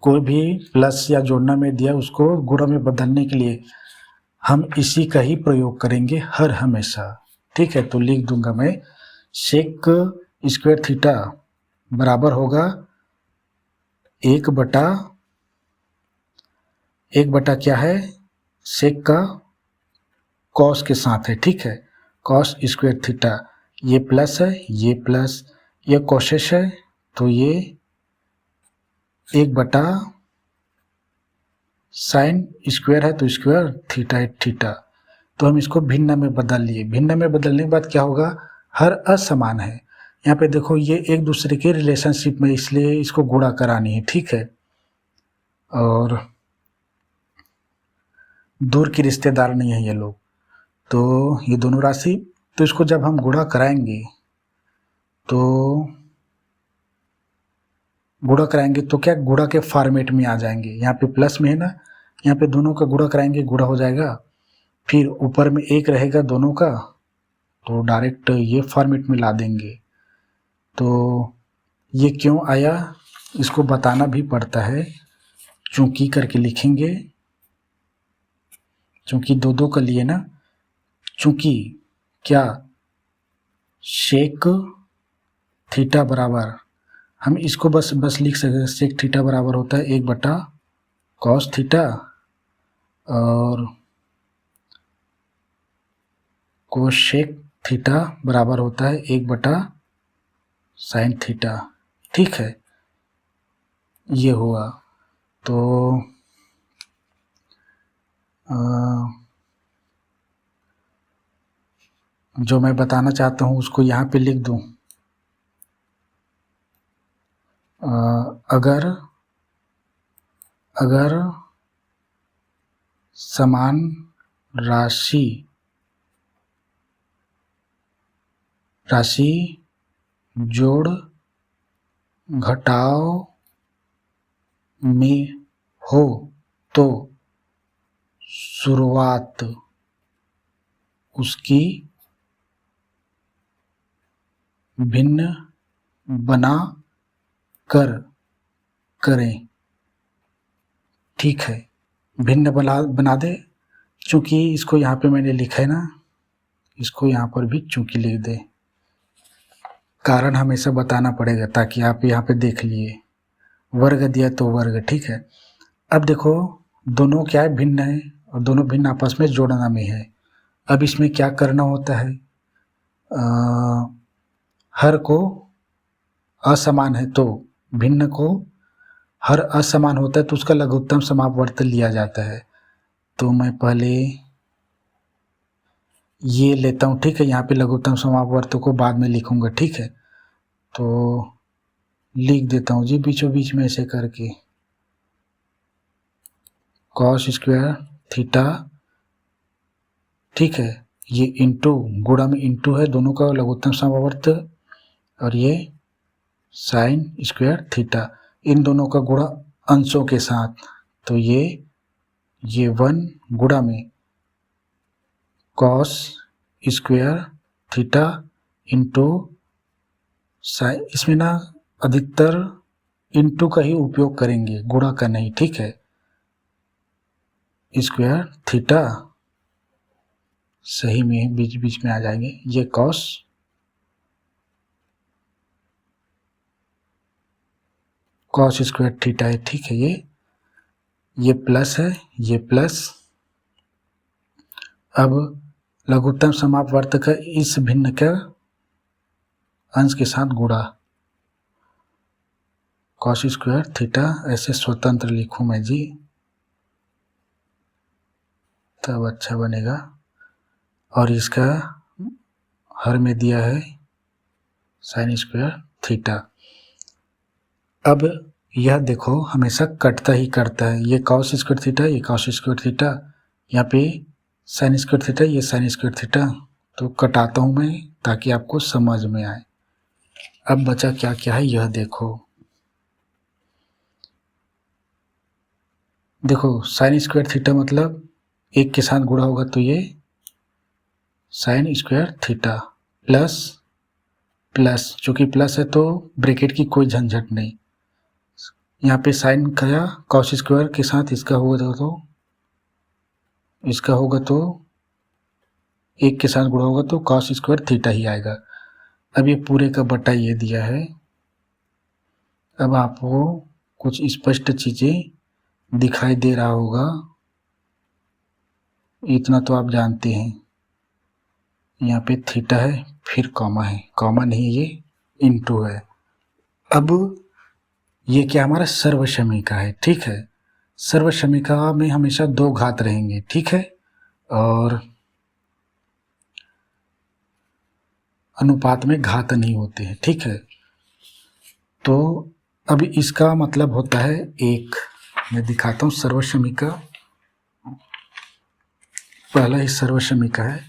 कोई भी प्लस या जोड़ना में दिया उसको गुणा में बदलने के लिए हम इसी का ही प्रयोग करेंगे हर हमेशा, ठीक है। तो लिख दूंगा मैं, सेक स्क्वायर थीटा बराबर होगा 1/1 क्या है, सेक का कॉस के साथ है, ठीक है, कॉस स्क्वायर थीटा। ये प्लस है, ये प्लस, ये कोसेस है, तो ये 1/sin स्क्वायर है, तो स्क्वायर थीटा है थीटा। तो हम इसको भिन्न में बदल लिए। भिन्न में बदलने के बाद क्या होगा, हर असमान है। यहाँ पे देखो ये एक दूसरे के रिलेशनशिप में, इसलिए इसको गुणा करानी है, ठीक है। और दूर की रिश्तेदार नहीं है ये लोग, तो ये दोनों राशि, तो इसको जब हम गुणा कराएंगे तो क्या गुणा के फॉर्मेट में आ जाएंगे। यहाँ पे प्लस में है ना, यहाँ पे दोनों का गुणा कराएंगे, गुणा हो जाएगा, फिर ऊपर में 1 रहेगा दोनों का, तो डायरेक्ट ये फॉर्मेट में ला देंगे। तो ये क्यों आया इसको बताना भी पड़ता है, चूंकि करके लिखेंगे, चूंकि 2 का लिए ना, चूंकि क्या सेक थीटा बराबर, हम इसको बस लिख सकते हैं, सेक थीटा बराबर होता है 1/cos थीटा और कोसेक थीटा बराबर होता है 1/sin थीटा, ठीक है। ये हुआ। तो जो मैं बताना चाहता हूँ उसको यहाँ पे लिख दूँ। अगर समान राशि जोड़ घटाव में हो तो शुरुआत उसकी भिन्न बना कर करें, ठीक है। भिन्न बना दे, चूंकि इसको यहाँ पे मैंने लिखा है ना, इसको यहाँ पर भी चूंकि लिख दे। कारण हमेशा बताना पड़ेगा ताकि आप यहाँ पे देख लिए, वर्ग दिया तो वर्ग, ठीक है। अब देखो दोनों क्या है, भिन्न है और दोनों भिन्न आपस में जोड़ना में है। अब इसमें क्या करना होता है, हर को असमान है तो भिन्न को, हर असमान होता है तो उसका लघुत्तम समापवर्त लिया जाता है। तो मैं पहले ये लेता हूँ, ठीक है। यहाँ पे लघुत्तम समापवर्त को बाद में लिखूंगा, ठीक है। तो लिख देता हूँ जी बीचों बीच में ऐसे करके, cos स्क्वायर थीटा, ठीक है। ये इंटू, गुणा में इंटू है, दोनों का लघुत्तम समापवर्त, और ये साइन स्क्वायर थीटा, इन दोनों का गुणा अंशों के साथ, तो ये 1 गुणा में cos square theta into sine, इसमें ना अधिकतर इंटू का ही उपयोग करेंगे, गुणा का नहीं, ठीक है। स्क्वायर थीटा सही में बीच बीच में आ जाएंगे, ये कॉस स्क्वायर थीटा है, ठीक है। ये प्लस है, ये प्लस। अब लघुत्तम समापवर्त का इस भिन्न का अंश के साथ गुणा, कॉस स्क्वायर थीटा, ऐसे स्वतंत्र लिखूं मैं जी, तब अच्छा बनेगा। और इसका हर में दिया है साइन स्क्वायर थीटा। अब यह देखो हमेशा कटता ही करता है, ये कॉस स्क्वायर थीटा, ये कॉस स्क्वायर थीटा, यहाँ पे साइन स्क्वायर थीटा, ये साइन स्क्वायर थीटा। तो कटाता हूँ मैं ताकि आपको समझ में आए। अब बचा क्या क्या है यह देखो, साइन स्क्वायर थीटा मतलब एक के साथ गुणा होगा तो ये sign square theta plus plus, चूंकि प्लस है तो ब्रैकेट की कोई झंझट नहीं। यहाँ पे साइन का कॉस स्क्वायर के साथ इसका होगा तो एक के साथ गुणा होगा तो कॉस स्क्वायर थीटा ही आएगा। अब ये पूरे का बटा ये दिया है। अब आपको कुछ स्पष्ट चीज़ें दिखाई दे रहा होगा, इतना तो आप जानते हैं। यहाँ पे थीटा है, फिर कॉमा है, कॉमा नहीं ये इनटू है। अब ये क्या हमारा सर्वसमीका है, ठीक है। सर्वसमीका में हमेशा दो घात रहेंगे, ठीक है, और अनुपात में घात नहीं होते हैं, ठीक है। तो अब इसका मतलब होता है एक, मैं दिखाता हूँ सर्वसमीका। पहला ही सर्वसमीका है,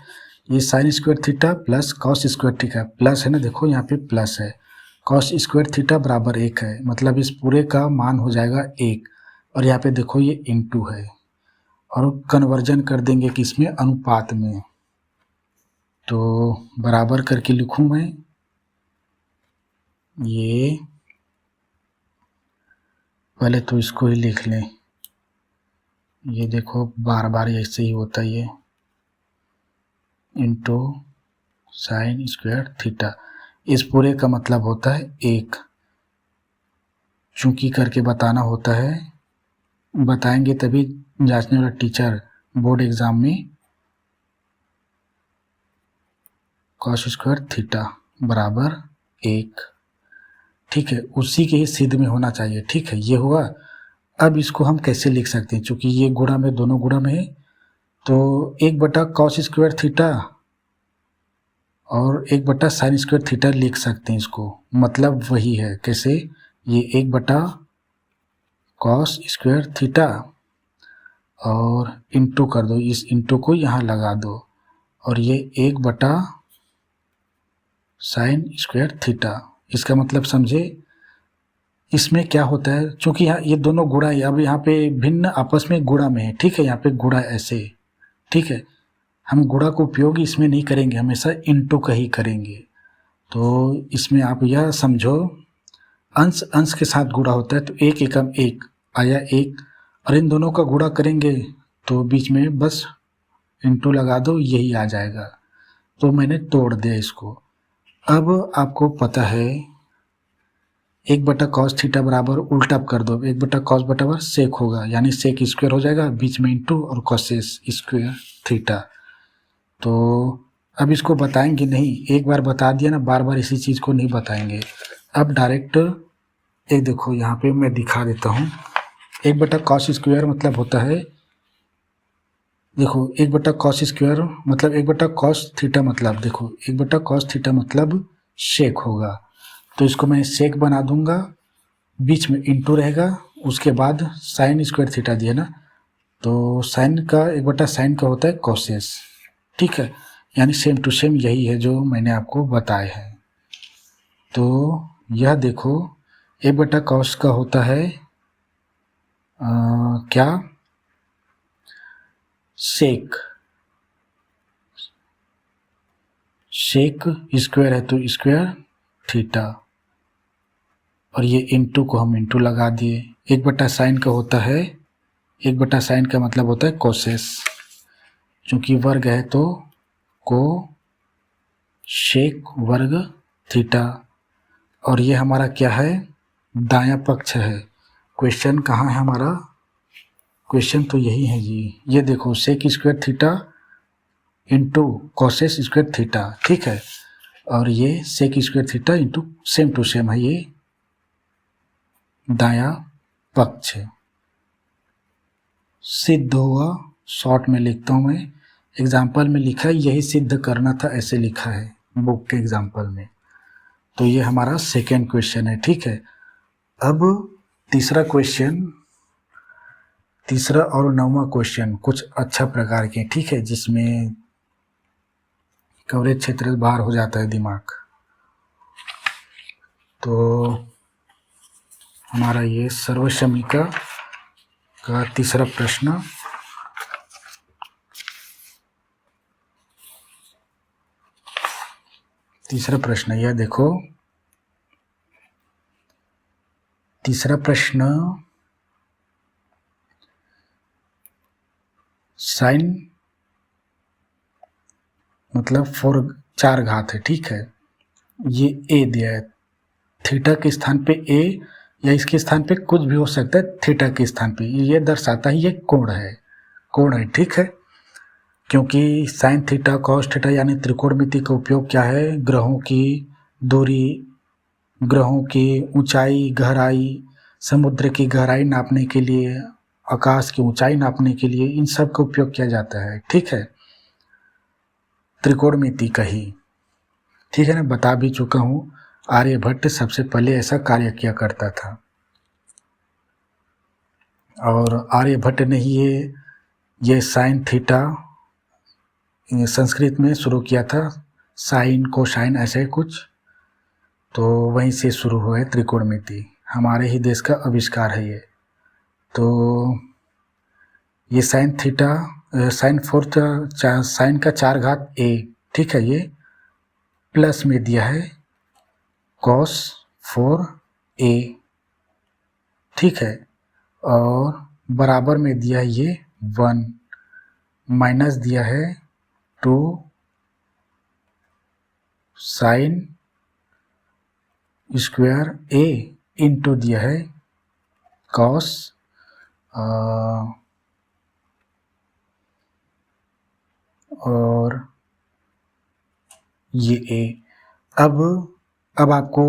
ये sign square theta plus cos square theta, plus है ना, देखो यहाँ पे प्लस है, कॉस स्क्वायर थीटा बराबर 1 है, मतलब इस पूरे का मान हो जाएगा 1। और यहाँ पे देखो ये इनटू है, और कन्वर्जन कर देंगे किसमें, अनुपात में। तो बराबर करके लिखूं मैं, ये पहले तो इसको ही लिख लें, ये देखो बार बार ऐसे ही होता है, ये इंटू साइन स्क्वायर थीटा, इस पूरे का मतलब होता है 1। चूंकि करके बताना होता है, बताएंगे तभी जांचने वाला टीचर बोर्ड एग्जाम में कॉस स्क्वायर थीटा बराबर 1, ठीक है, उसी के ही सिद्ध में होना चाहिए, ठीक है, ये हुआ। अब इसको हम कैसे लिख सकते हैं, चूंकि ये गुणा में, दोनों गुणा में है, तो 1 बटा कॉस स्क्वायर थीटा और 1 बटा साइन स्क्वायर थीटा लिख सकते हैं इसको, मतलब वही है। कैसे, ये 1 बटा कॉस स्क्वायर थीटा और इंटू कर दो, इस इंटू को यहाँ लगा दो, और ये 1 बटा साइन स्क्वायर थीटा। इसका मतलब समझे, इसमें क्या होता है, चूंकि यहाँ ये दोनों गुणा है, अब यहाँ पे भिन्न आपस में गुणा में है, ठीक है, यहाँ पे गुणा ऐसे, ठीक है, हम गुणा को उपयोग इसमें नहीं करेंगे, हमेशा इंटू का ही करेंगे। तो इसमें आप यह समझो, अंश अंश के साथ गुणा होता है, तो 1 एकम 1 आया 1, और इन दोनों का गुणा करेंगे तो बीच में बस इंटू लगा दो, यही आ जाएगा। तो मैंने तोड़ दिया इसको। अब आपको पता है 1 बटा कॉस थीटा बराबर, उल्टा कर दो, 1 बटा कॉस बराबर सेक होगा, यानी सेक स्क्वायर हो जाएगा, बीच में इंटू और कॉसेस स्क्वायर थीटा। तो अब इसको बताएंगे नहीं, एक बार बता दिया ना, बार बार इसी चीज़ को नहीं बताएंगे। अब डायरेक्ट एक देखो यहाँ पे मैं दिखा देता हूँ, 1 बटा कॉस स्क्वायर मतलब होता है, देखो 1 बटा कॉस स्क्वायर मतलब 1 बटा कॉस थीटा, मतलब देखो 1 बटा कॉस थीटा मतलब सेक होगा, तो इसको मैं सेक बना दूंगा, बीच में इंटू रहेगा, उसके बाद साइन स्क्वायर थीटा दिया ना, तो साइन का 1 बटा साइन का होता है कॉसेस, ठीक है, यानी सेम टू सेम यही है जो मैंने आपको बताया है। तो यह देखो 1 बटा कॉस का होता है क्या, सेक, सेक स्क्वायर है तो स्क्वायर थीटा, और ये इंटू को हम इंटू लगा दिए। 1/sin का होता है, 1/sin का मतलब होता है कोसेस, चूंकि वर्ग है तो को शेक वर्ग थीटा, और ये हमारा क्या है, दायां पक्ष है। क्वेश्चन कहाँ है हमारा, क्वेश्चन तो यही है जी, ये देखो sec square theta into cosec square theta, ठीक है, और ये sec square theta into same to same है, ये दायां पक्ष है। सिद्ध हुआ, शॉर्ट में लिखता हूँ मैं, एग्जाम्पल में लिखा है यही सिद्ध करना था, ऐसे लिखा है बुक के एग्जाम्पल में। तो ये हमारा सेकेंड क्वेश्चन है, ठीक है। अब तीसरा क्वेश्चन, तीसरा और 9वां क्वेश्चन कुछ अच्छा प्रकार के, ठीक है, जिसमें कवरेज क्षेत्र बाहर हो जाता है दिमाग। तो हमारा ये सर्वसमीका का तीसरा प्रश्न, तीसरा प्रश्न यह देखो, तीसरा प्रश्न साइन मतलब 4 घात है, ठीक है, ये ए दिया है, थीटा के स्थान पे ए या इसके स्थान पे कुछ भी हो सकता है, थीटा के स्थान पे ये दर्शाता है ये कोण है, कोण है, ठीक है, क्योंकि साइन थीटा कॉस थीटा यानी त्रिकोणमिति का उपयोग क्या है, ग्रहों की दूरी, ग्रहों की ऊंचाई गहराई, समुद्र की गहराई नापने के लिए, आकाश की ऊंचाई नापने के लिए, इन सब का उपयोग किया जाता है, ठीक है, त्रिकोणमिति का ही, ठीक है ना, बता भी चुका हूँ। आर्यभट्ट सबसे पहले ऐसा कार्य किया करता था, और आर्यभट्ट ने ही ये साइन थीटा संस्कृत में शुरू किया था, साइन कोसाइन ऐसे कुछ, तो वहीं से शुरू हुआ है त्रिकोणमिति, हमारे ही देश का आविष्कार है ये। तो ये साइन थीटा साइन साइन का 4 घात ए, ठीक है, ये प्लस में दिया है कॉस 4a, ठीक है, और बराबर में दिया है ये 1, माइनस दिया है 2 साइन स्क्वायर a इंटू दिया है कॉस और ये a। अब आपको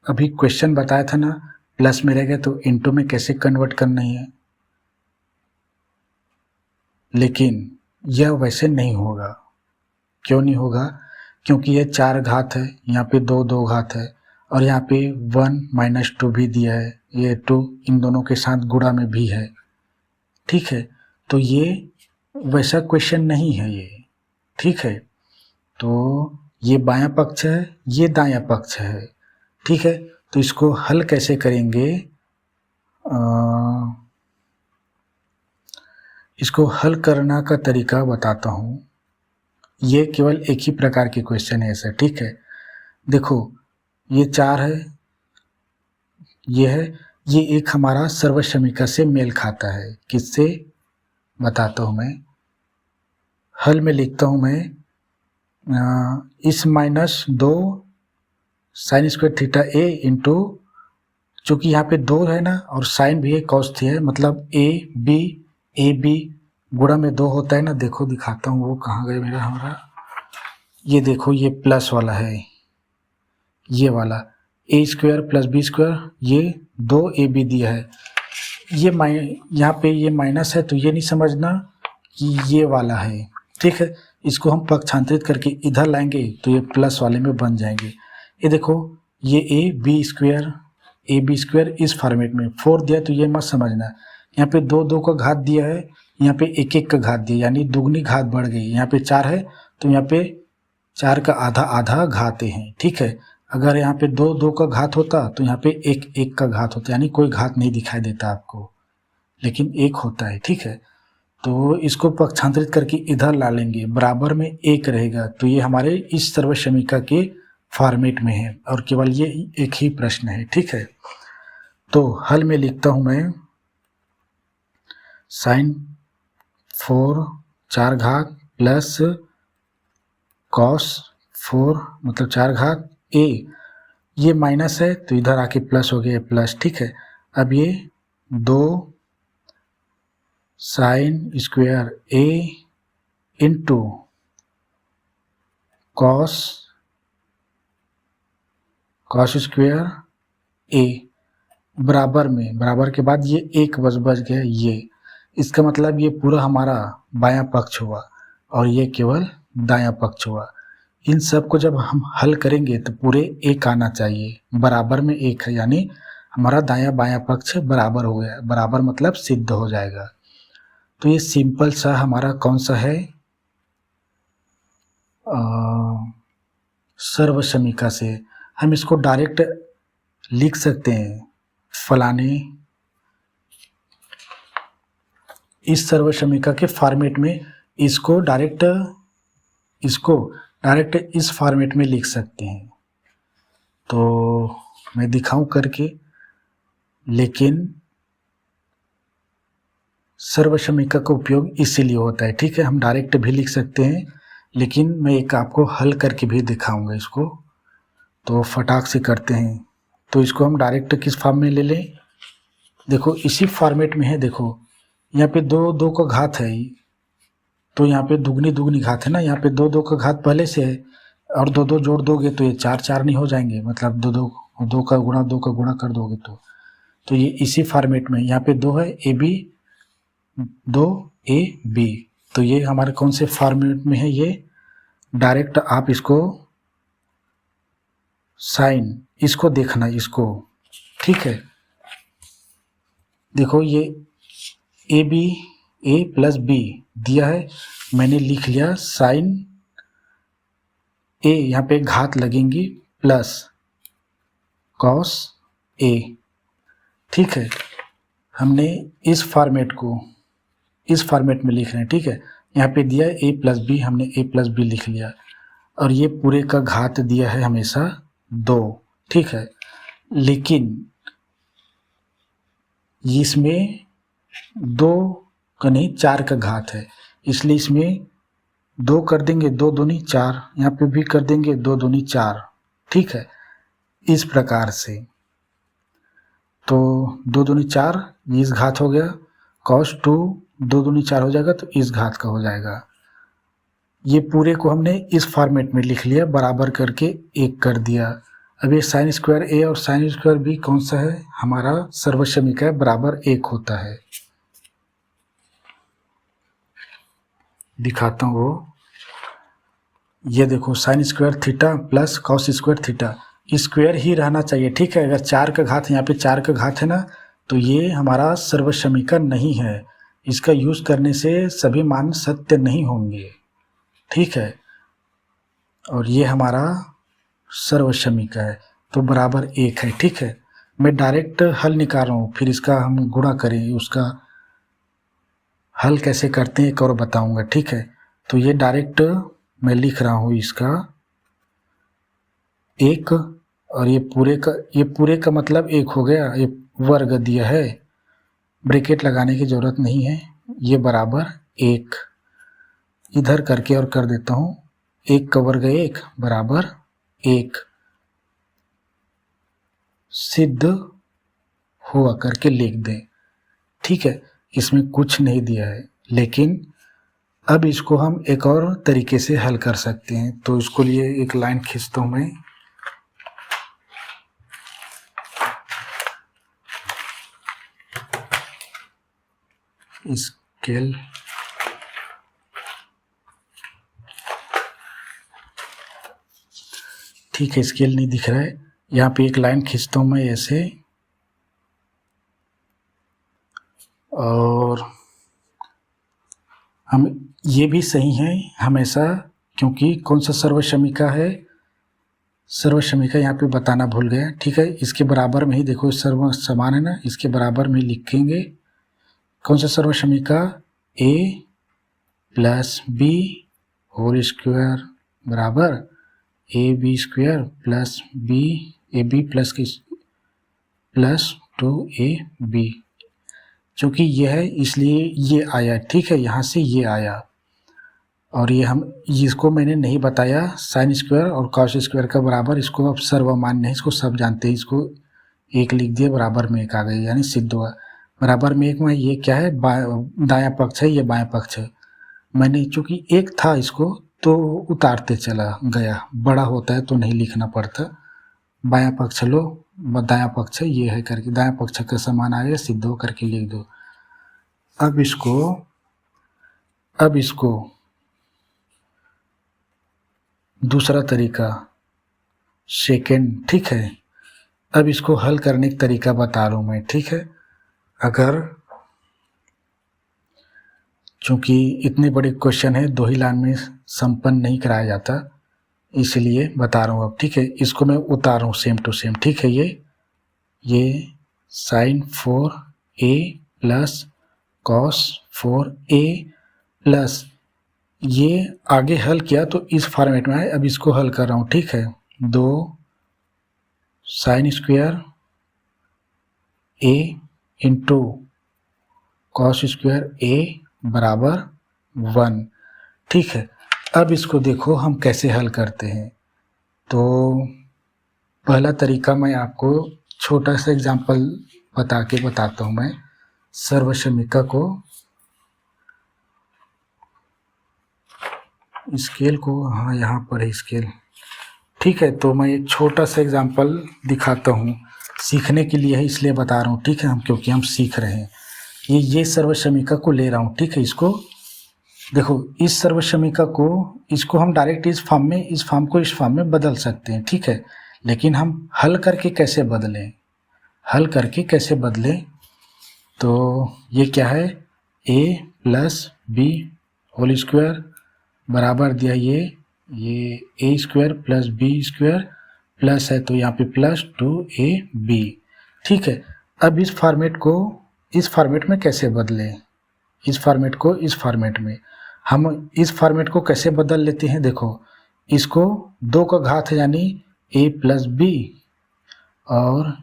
अभी क्वेश्चन बताया था ना, प्लस में रहेगा तो इनटू में कैसे कन्वर्ट करना है, लेकिन यह वैसे नहीं होगा। क्यों नहीं होगा, क्योंकि ये 4 घात है, यहाँ पे 2 घात है, और यहाँ पे 1 - 2 भी दिया है, ये 2 इन दोनों के साथ गुणा में भी है, ठीक है, तो ये वैसा क्वेश्चन नहीं है ये, ठीक है। तो ये बायां पक्ष है, ये दायां पक्ष है, ठीक है, तो इसको हल कैसे करेंगे, इसको हल करना का तरीका बताता हूँ। ये केवल एक ही प्रकार के क्वेश्चन है ऐसे, ठीक है। देखो ये 4 है, ये है, ये एक हमारा सर्वसमीका से मेल खाता है, किससे बताता हूँ मैं, हल में लिखता हूँ मैं, इस -2 साइन स्क्वायर थीटा ए इंटू, चूँकि यहाँ पे 2 है ना और साइन भी है कॉस थी है, मतलब ए बी गुणा में 2 होता है ना, देखो दिखाता हूँ वो कहाँ गए मेरा, हमारा ये देखो, ये प्लस वाला है, ये वाला ए स्क्वायर प्लस बी स्क्वायर, ये 2ab दिया है, ये यहाँ पे ये माइनस है तो ये नहीं समझना कि ये वाला है, ठीक है, इसको हम पक्षांतरित करके इधर लाएंगे तो ये प्लस वाले में बन जाएंगे। ये देखो ये ए बी स्क्वायर इस फॉर्मेट में 4 दिया तो ये मत समझना, यहाँ पे 2 का घात दिया है, यहाँ पे 1 का घात दिया, यानी दुगनी घात बढ़ गई, यहाँ पे 4 है तो यहाँ पे 4 का आधा घाते हैं, ठीक है। अगर यहाँ पे 2 का घात होता तो यहाँ पे 1 का घात होता, यानी कोई घात नहीं दिखाई देता आपको, लेकिन 1 होता है, ठीक है। तो इसको पक्षांतरित करके इधर ला लेंगे, बराबर में एक रहेगा। तो ये हमारे इस सर्वसमीका के फॉर्मेट में है और केवल ये एक ही प्रश्न है। ठीक है, तो हल में लिखता हूँ मैं साइन 4 4 घात प्लस कॉस 4 मतलब 4 घात ए, ये माइनस है तो इधर आके प्लस हो गया प्लस। ठीक है, अब ये 2 साइन स्क्वायर ए इंटू कॉस स्क्वायर ए बराबर में, बराबर के बाद ये एक बच गया ये, इसका मतलब ये पूरा हमारा बायां पक्ष हुआ और ये केवल दायां पक्ष हुआ। इन सब को जब हम हल करेंगे तो पूरे एक आना चाहिए, बराबर में एक है, यानी हमारा दायां बायां पक्ष बराबर हो गया। बराबर मतलब सिद्ध हो जाएगा। तो ये सिंपल सा हमारा कौन सा है, सर्वसमीका से हम इसको डायरेक्ट लिख सकते हैं। फलाने इस सर्वसमीका के फॉर्मेट में इसको डायरेक्ट इस फॉर्मेट में लिख सकते हैं। तो मैं दिखाऊं करके, लेकिन सर्वसमीका का उपयोग इसीलिए होता है। ठीक है, हम डायरेक्ट भी लिख सकते हैं, लेकिन मैं एक आपको हल करके भी दिखाऊंगा इसको। तो फटाक से करते हैं। तो इसको हम डायरेक्ट किस फॉर्म में ले लें, देखो इसी फॉर्मेट में है। देखो यहाँ पे 2 का घात है, तो यहाँ पे दुगनी घात है ना, यहाँ पे 2 का घात पहले से है और 2 जोड़ दोगे तो ये 4 नहीं हो जाएंगे, मतलब 2 का गुणा कर दोगे तो ये इसी फॉर्मेट में, यहाँ पे 2 है ए बी 2ab, तो ये हमारे कौन से फॉर्मेट में है, ये डायरेक्ट आप इसको साइन इसको देखना इसको। ठीक है, देखो ये ए प्लस बी दिया है, मैंने लिख लिया साइन ए, यहाँ पे घात लगेंगी प्लस कॉस ए। ठीक है, हमने इस फॉर्मेट में लिख रहे हैं। ठीक है, यहाँ पे दिया ए प्लस बी, हमने ए प्लस बी लिख लिया और ये पूरे का घात दिया है हमेशा 2। ठीक है, लेकिन इसमें 2 का नहीं 4 का घात है, इसलिए इसमें 2 कर देंगे, 2 दूनी 4, यहाँ पे भी कर देंगे 2 दूनी 4। ठीक है, इस प्रकार से तो 2 दूनी 4 ये इस घात हो गया, cos 2 2 दूनी 4 हो जाएगा तो इस घात का हो जाएगा। ये पूरे को हमने इस फॉर्मेट में लिख लिया, बराबर करके 1 कर दिया। अब ये साइन स्क्वायर ए और साइन स्क्वायर बी कौन सा है, हमारा सर्वसमीका है, बराबर 1 होता है। दिखाता हूँ वो, ये देखो sine square theta plus cos square theta, square ही रहना चाहिए। ठीक है, अगर 4 का घात, यहाँ पे 4 का घात है ना, तो ये हमारा सर्वसमीका नहीं है, इसका यूज करने से सभी मान सत्य नहीं होंगे। ठीक है, और ये हमारा सर्वसमीका है, तो बराबर 1 है। ठीक है, मैं डायरेक्ट हल निकाल रहा हूँ, फिर इसका हम गुणा करें, उसका हल कैसे करते हैं एक और बताऊंगा। ठीक है, तो ये डायरेक्ट मैं लिख रहा हूँ इसका 1 और ये पूरे का मतलब 1 हो गया, ये वर्ग दिया है, ब्रैकेट लगाने की ज़रूरत नहीं है, ये बराबर 1 इधर करके और कर देता हूँ, 1 का वर्ग 1 बराबर 1 सिद्ध हुआ करके लिख दें। ठीक है, इसमें कुछ नहीं दिया है, लेकिन अब इसको हम एक और तरीके से हल कर सकते हैं। तो इसको लिए एक लाइन खींचता हूँ मैं, स्केल ठीक है, स्केल नहीं दिख रहा है, यहाँ पे एक लाइन खींचता हूँ मैं ऐसे, और हम ये भी सही है हमेशा, क्योंकि कौन सा सर्वसमीका है, सर्वसमीका यहाँ पे बताना भूल गया। ठीक है, इसके बराबर में ही देखो सर्व समान है ना, इसके बराबर में लिखेंगे कौन सा सर्वसमीका, A plus B whole square बराबर A B square plus B A B plus plus 2ab। चूँकि यह है इसलिए ये आया, ठीक है, यहाँ से ये आया। और ये हम इसको मैंने नहीं बताया साइन स्क्वायर और कॉस स्क्वायर का बराबर, इसको अब सर्वमान्य है, इसको सब जानते हैं। इसको एक लिख दिया, बराबर में एक आ गई, यानी सिद्ध हुआ। बराबर में एक में ये क्या है, दायां पक्ष है, ये बायां पक्ष है। मैंने चूँकि एक था इसको तो उतारते चला गया, बड़ा होता है तो नहीं लिखना पड़ता। बायां पक्ष लो, दायां पक्ष ये है करके दायां पक्ष का समान आएगा, सिद्ध हो करके लिख दो। अब इसको दूसरा तरीका सेकेंड, ठीक है। अब इसको हल करने का तरीका बता रहा हूँ मैं, ठीक है। अगर चूँकि इतने बड़े क्वेश्चन है 2 ही लाइन में संपन्न नहीं कराया जाता, इसलिए बता रहा हूँ अब, ठीक है। इसको मैं उतार रहा हूँ सेम टू सेम, ठीक है। ये sign 4a plus cos 4a plus ये आगे हल किया तो इस फॉर्मेट में आए। अब इसको हल कर रहा हूँ, ठीक है। 2 sine square a into cos square a बराबर 1, ठीक है। अब इसको देखो हम कैसे हल करते हैं। तो पहला तरीका मैं आपको छोटा सा एग्जांपल बताता हूँ मैं। सर्वसमीका को, स्केल को, हाँ यहाँ पर है स्केल, ठीक है। तो मैं एक छोटा सा एग्जांपल दिखाता हूँ, सीखने के लिए है इसलिए बता रहा हूँ, ठीक है। क्योंकि हम सीख रहे हैं। ये सर्वसमीका को ले रहा हूँ, ठीक है। इसको देखो, इस सर्वसमीका को, इसको हम डायरेक्ट इस फॉर्म में, इस फॉर्म को इस फॉर्म में बदल सकते हैं, ठीक है। लेकिन हम हल करके कैसे बदलें, तो ये क्या है, a plus B whole square बराबर दिया ये a square plus B square plus है तो यहाँ पे प्लस 2ab, ठीक है। अब इस फॉर्मेट में कैसे बदलें, इस फॉर्मेट को इस फॉर्मेट में, हम इस फॉर्मेट को कैसे बदल लेते हैं। देखो, इसको 2 का घात है यानी a प्लस बी और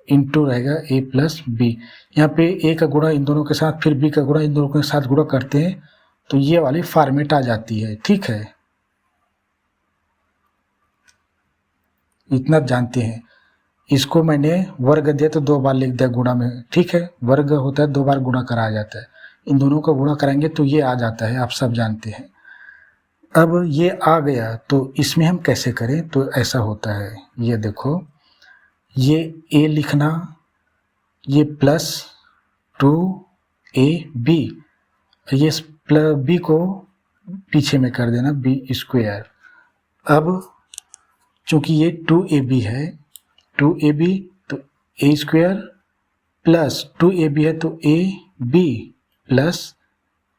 इंटू रहेगा a प्लस बी। यहाँ पे a का गुणा इन दोनों के साथ, फिर b का गुणा इन दोनों के साथ गुणा करते हैं तो ये वाली फॉर्मेट आ जाती है, ठीक है। इतना जानते हैं। इसको मैंने वर्ग दिया तो 2 बार लिख दिया गुणा में, ठीक है। वर्ग होता है 2 बार गुणा कराया जाता है, इन दोनों का गुणा कराएंगे तो ये आ जाता है, आप सब जानते हैं। अब ये आ गया तो इसमें हम कैसे करें, तो ऐसा होता है, ये देखो, ये a लिखना, ये प्लस 2ab, ये प्लस b को पीछे में कर देना b स्क्वायर। अब चूंकि ये 2ab है, 2ab तो a स्क्वायर प्लस 2ab है तो ab प्लस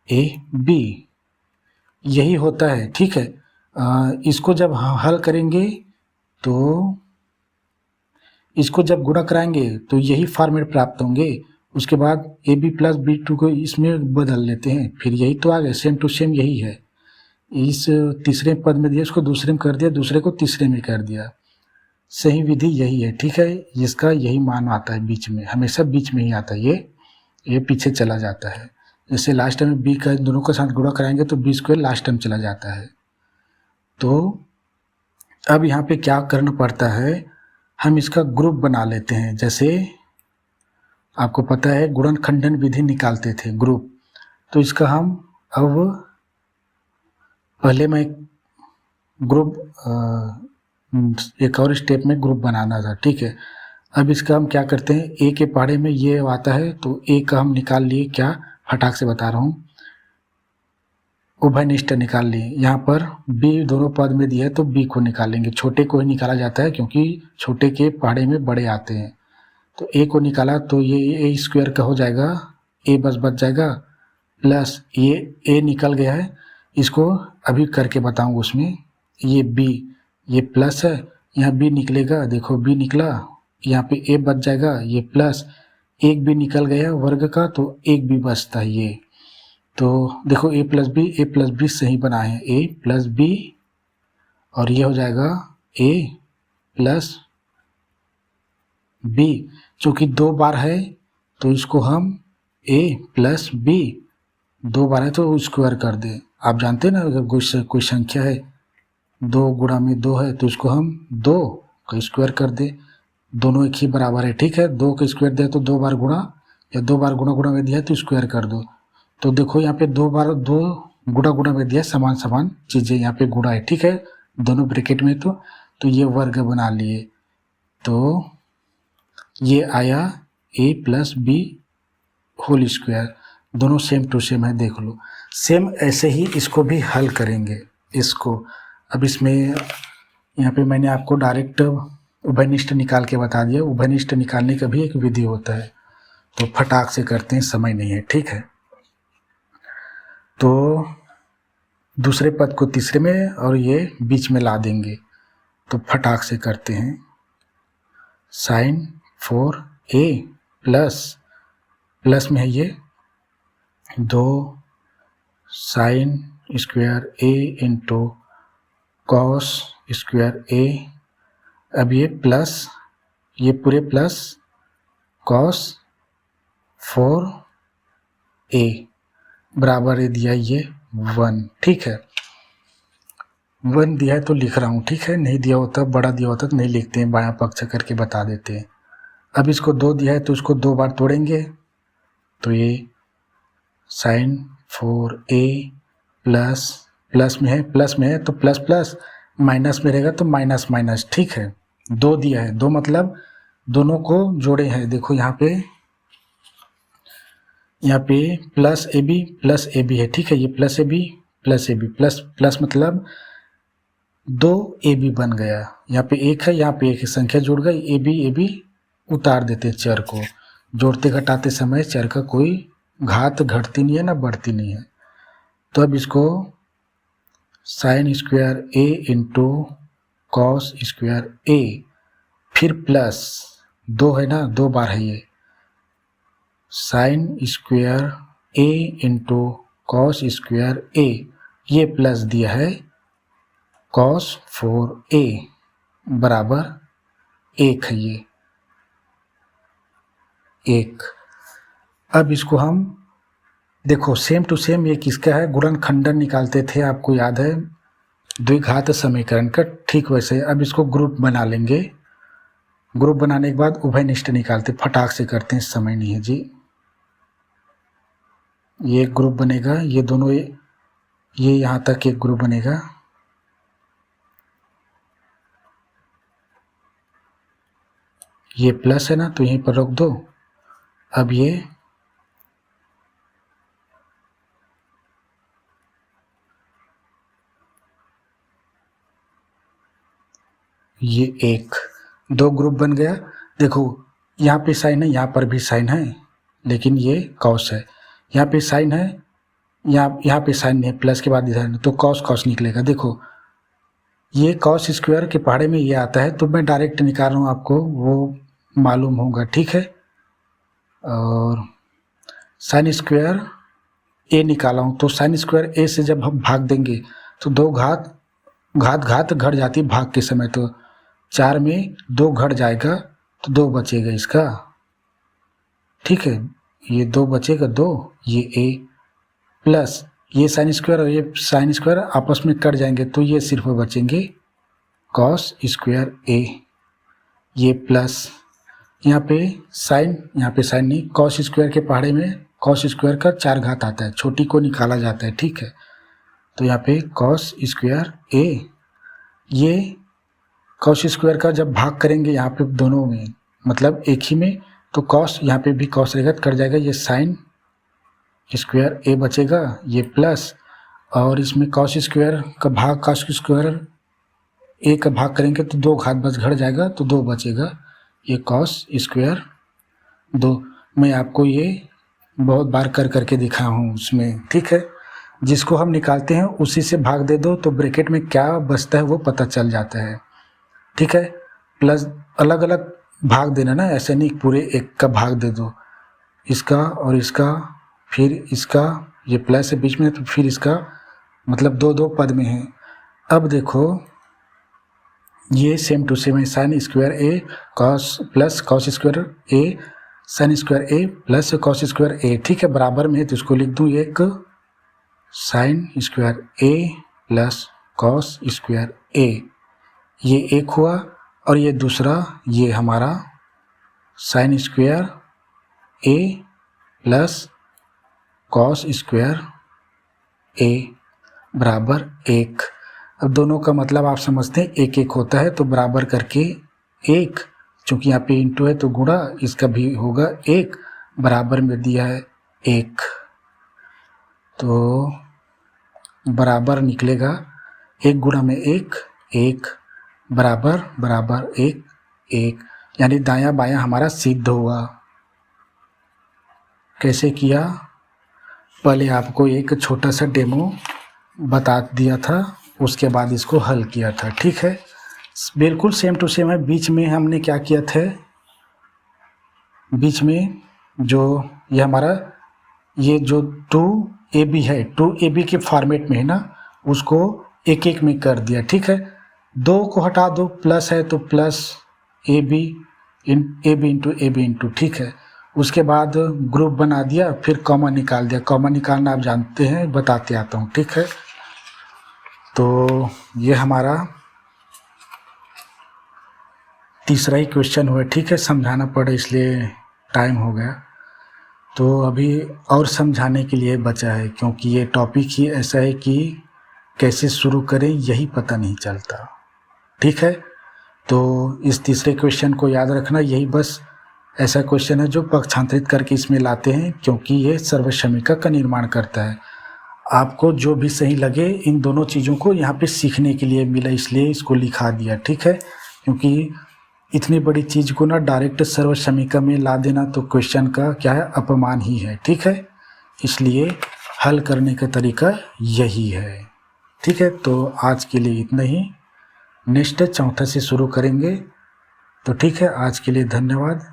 ab, यही होता है, ठीक है। इसको जब हल करेंगे तो इसको जब गुणा कराएंगे तो यही फॉर्मेट प्राप्त होंगे। उसके बाद ab प्लस b2 को इसमें बदल लेते हैं, फिर यही तो आ गया, सेम टू सेम यही है। इस तीसरे पद में दिया, इसको दूसरे में कर दिया, दूसरे को तीसरे में कर दिया, सही विधि यही है, ठीक है। इसका यही मान आता है बीच में, हमेशा बीच में ही आता है, ये पीछे चला जाता है। जैसे लास्ट टाइम b का दोनों के साथ गुणा कराएंगे तो b स्क्वायर लास्ट टाइम चला जाता है। तो अब यहाँ पे क्या करना पड़ता है, हम इसका ग्रुप बना लेते हैं। जैसे आपको पता है गुणन खंडन विधि निकालते थे ग्रुप, तो इसका हम अब पहले मैं ग्रुप एक और स्टेप में ग्रुप बनाना था, ठीक है। अब इसका हम क्या करते हैं, a के पहाड़े में ये आता है तो a का हम निकाल लिए, क्या फटाक से बता रहा हूँ, उभयनिष्ठ निकाल लिए। यहाँ पर b दोनों पद में दिया है तो b को निकालेंगे, छोटे को ही निकाला जाता है क्योंकि छोटे के पहाड़े में बड़े आते हैं। तो a को निकाला तो ये a स्क्वायर का हो जाएगा, a बच जाएगा, प्लस ये a निकल गया है, इसको अभी करके बताऊँ उसमें, ये b, ये प्लस है, यहाँ b निकलेगा, देखो b निकला, यहाँ पे a बच जाएगा, ये प्लस एक b निकल गया वर्ग का तो एक b बचता है ये, तो देखो ए प्लस बी सही बनाए हैं, ए प्लस बी, और ये हो जाएगा ए प्लस बी। चूँकि 2 बार है तो इसको हम ए प्लस बी 2 बार है तो स्क्वायर कर दें। आप जानते हैं ना, अगर कोई संख्या है 2 गुणा में 2 है तो इसको हम 2 का स्क्वायर कर दें। दोनों एक ही बराबर है, ठीक है। 2 का स्क्वायर दिया तो 2 बार गुणा, या 2 बार गुणा गुणा में दिया तो स्क्वायर कर दो। तो देखो यहाँ पे 2 बार 2 गुणा गुणा में दिया, समान समान चीज़ें यहाँ पे गुणा है, ठीक है, दोनों ब्रैकेट में। तो ये वर्ग बना लिए। तो ये आया ए प्लस बी होल स्क्वायर, दोनों सेम टू सेम है, देख लो। सेम ऐसे ही इसको भी हल करेंगे इसको। अब इसमें यहाँ पे मैंने आपको डायरेक्ट उभयनिष्ठ निकाल के बता दिया। उभयनिष्ठ निकालने का भी एक विधि होता है, तो फटाक से करते हैं, समय नहीं है, ठीक है। तो दूसरे पद को तीसरे में और ये बीच में ला देंगे, तो फटाक से करते हैं। साइन 4a प्लस में है ये 2 sine square a into cos square a। अब ये प्लस, ये पूरे प्लस कॉस 4a बराबर है दिया ये 1, ठीक है। 1 दिया है तो लिख रहा हूँ, ठीक है। नहीं दिया होता, बड़ा दिया होता तो नहीं लिखते हैं, बायां पक्ष करके बता देते हैं। अब इसको 2 दिया है तो इसको 2 बार तोड़ेंगे, तो ये साइन 4a प्लस में है तो प्लस माइनस में रहेगा तो माइनस, ठीक है। 2 दिया है, 2 मतलब दोनों को जोड़े हैं। देखो यहाँ पे प्लस ए बी है, ठीक है। ये प्लस ए बी प्लस मतलब 2 ए बी बन गया। यहाँ पे 1 है, यहाँ पे 1 है, संख्या जुड़ गई। ए बी उतार देते चर को, जोड़ते घटाते समय चर का कोई घात घटती नहीं है ना बढ़ती नहीं है। तो अब इसको साइन स्क्वायर ए इंटू कॉस स्क्वायर ए, फिर प्लस 2 है ना, 2 बार है ये, साइन स्क्वायर ए इंटू कॉस स्क्वायर ए, ये प्लस दिया है कॉस 4a बराबर 1 है ये 1। अब इसको हम देखो सेम टू सेम, ये किसका है, गुणनखंडन निकालते थे, आपको याद है, द्विघात समीकरण का, ठीक वैसे। अब इसको ग्रुप बना लेंगे। ग्रुप बनाने के बाद उभयनिष्ठ निकालते, फटाक से करते हैं, समय नहीं है जी। ये एक ग्रुप बनेगा, ये दोनों ये यहाँ तक एक ग्रुप बनेगा, ये प्लस है ना तो यहीं पर रख दो। अब ये एक 2 ग्रुप बन गया। देखो यहाँ पे साइन है, यहाँ पर भी साइन है, लेकिन ये कॉस है। यहाँ पे साइन है, यहाँ पे साइन नहीं है, प्लस के बाद इधर, तो कॉस निकलेगा। देखो ये कॉस स्क्वायर के पहाड़े में ये आता है, तो मैं डायरेक्ट निकाल रहा हूँ, आपको वो मालूम होगा, ठीक है। और साइन स्क्वायर ए निकाला हूँ, तो साइन स्क्वायर ए से जब हम भाग देंगे तो 2 घात घट जाती है भाग के समय, तो 4 में 2 घट जाएगा तो 2 बचेगा इसका, ठीक है। ये 2 बचेगा, 2 ये ए प्लस ये साइन स्क्वायर और ये साइन स्क्वायर आपस में कट जाएंगे, तो ये सिर्फ बचेंगे कॉस स्क्वायर ए, ये प्लस यहाँ पे साइन नहीं, कॉस स्क्वायर के पहाड़े में कॉस स्क्वायर का 4 घात आता है, छोटी को निकाला जाता है, ठीक है। तो यहाँ पे कॉस स्क्वायर ए, ये कॉस स्क्वायर का जब भाग करेंगे यहाँ पे दोनों में, मतलब एक ही में, तो कॉस यहाँ पे भी कॉस रहेगा, कट जाएगा, ये साइन स्क्वायर ए बचेगा, ये प्लस, और इसमें कॉस स्क्वायर का भाग कॉस स्क्वायर ए का भाग करेंगे तो 2 घात बस घट जाएगा, तो 2 बचेगा, ये कॉस स्क्वायर 2। मैं आपको ये बहुत बार करके दिखा हूँ उसमें, ठीक है। जिसको हम निकालते हैं उसी से भाग दे दो, तो ब्रैकेट में क्या बचता है वो पता चल जाता है, ठीक है। प्लस अलग अलग भाग देना ना, ऐसे नहीं पूरे एक का भाग दे दो, इसका और इसका, फिर इसका ये प्लस है बीच में, तो फिर इसका मतलब दो दो पद में है। अब देखो ये सेम टू सेम है, साइन स्क्वायर ए कॉस प्लस कॉस स्क्वायर ए साइन स्क्वायर ए प्लस कॉस स्क्वायर ए, ठीक है, बराबर में है तो इसको लिख दूँ एक साइन स्क्वायर ए प्लस कॉस स्क्वायर ए, ये एक हुआ, और ये दूसरा ये हमारा साइन स्क्वायर ए प्लस कॉस स्क्वायर ए बराबर एक। अब दोनों का मतलब आप समझते हैं एक एक होता है, तो बराबर करके एक, चूँकि यहाँ पे इंटू है तो गुणा इसका भी होगा एक, बराबर में दिया है एक, तो बराबर निकलेगा एक गुणा में एक, एक बराबर बराबर एक एक, यानी दायां बायां हमारा सिद्ध हुआ। कैसे किया, पहले आपको एक छोटा सा डेमो बता दिया था, उसके बाद इसको हल किया था, ठीक है, बिल्कुल सेम टू सेम है। बीच में हमने क्या किया था, बीच में जो ये हमारा ये जो 2ab है 2ab के फॉर्मेट में है ना, उसको एक एक में कर दिया, ठीक है, दो को हटा दो, प्लस है तो प्लस ab इंटू, ठीक है, उसके बाद ग्रुप बना दिया, फिर कॉमा निकाल दिया, कॉमा निकालना आप जानते हैं, बताते आता हूँ, ठीक है। तो ये हमारा तीसरा ही क्वेश्चन हुआ, ठीक है, समझाना पड़ा इसलिए टाइम हो गया, तो अभी और समझाने के लिए बचा है, क्योंकि ये टॉपिक ही ऐसा है कि कैसे शुरू करें यही पता नहीं चलता, ठीक है। तो इस तीसरे क्वेश्चन को याद रखना, यही बस ऐसा क्वेश्चन है जो पक्षांतरित करके इसमें लाते हैं, क्योंकि ये सर्वसमीका का निर्माण करता है। आपको जो भी सही लगे, इन दोनों चीज़ों को यहाँ पे सीखने के लिए मिला, इसलिए इसको लिखा दिया, ठीक है, क्योंकि इतनी बड़ी चीज़ को ना डायरेक्ट सर्वसमीका में ला देना तो क्वेश्चन का क्या है, अपमान ही है, ठीक है, इसलिए हल करने का तरीका यही है, ठीक है। तो आज के लिए इतना ही, नेक्स्ट चौथा से शुरू करेंगे, तो ठीक है, आज के लिए धन्यवाद।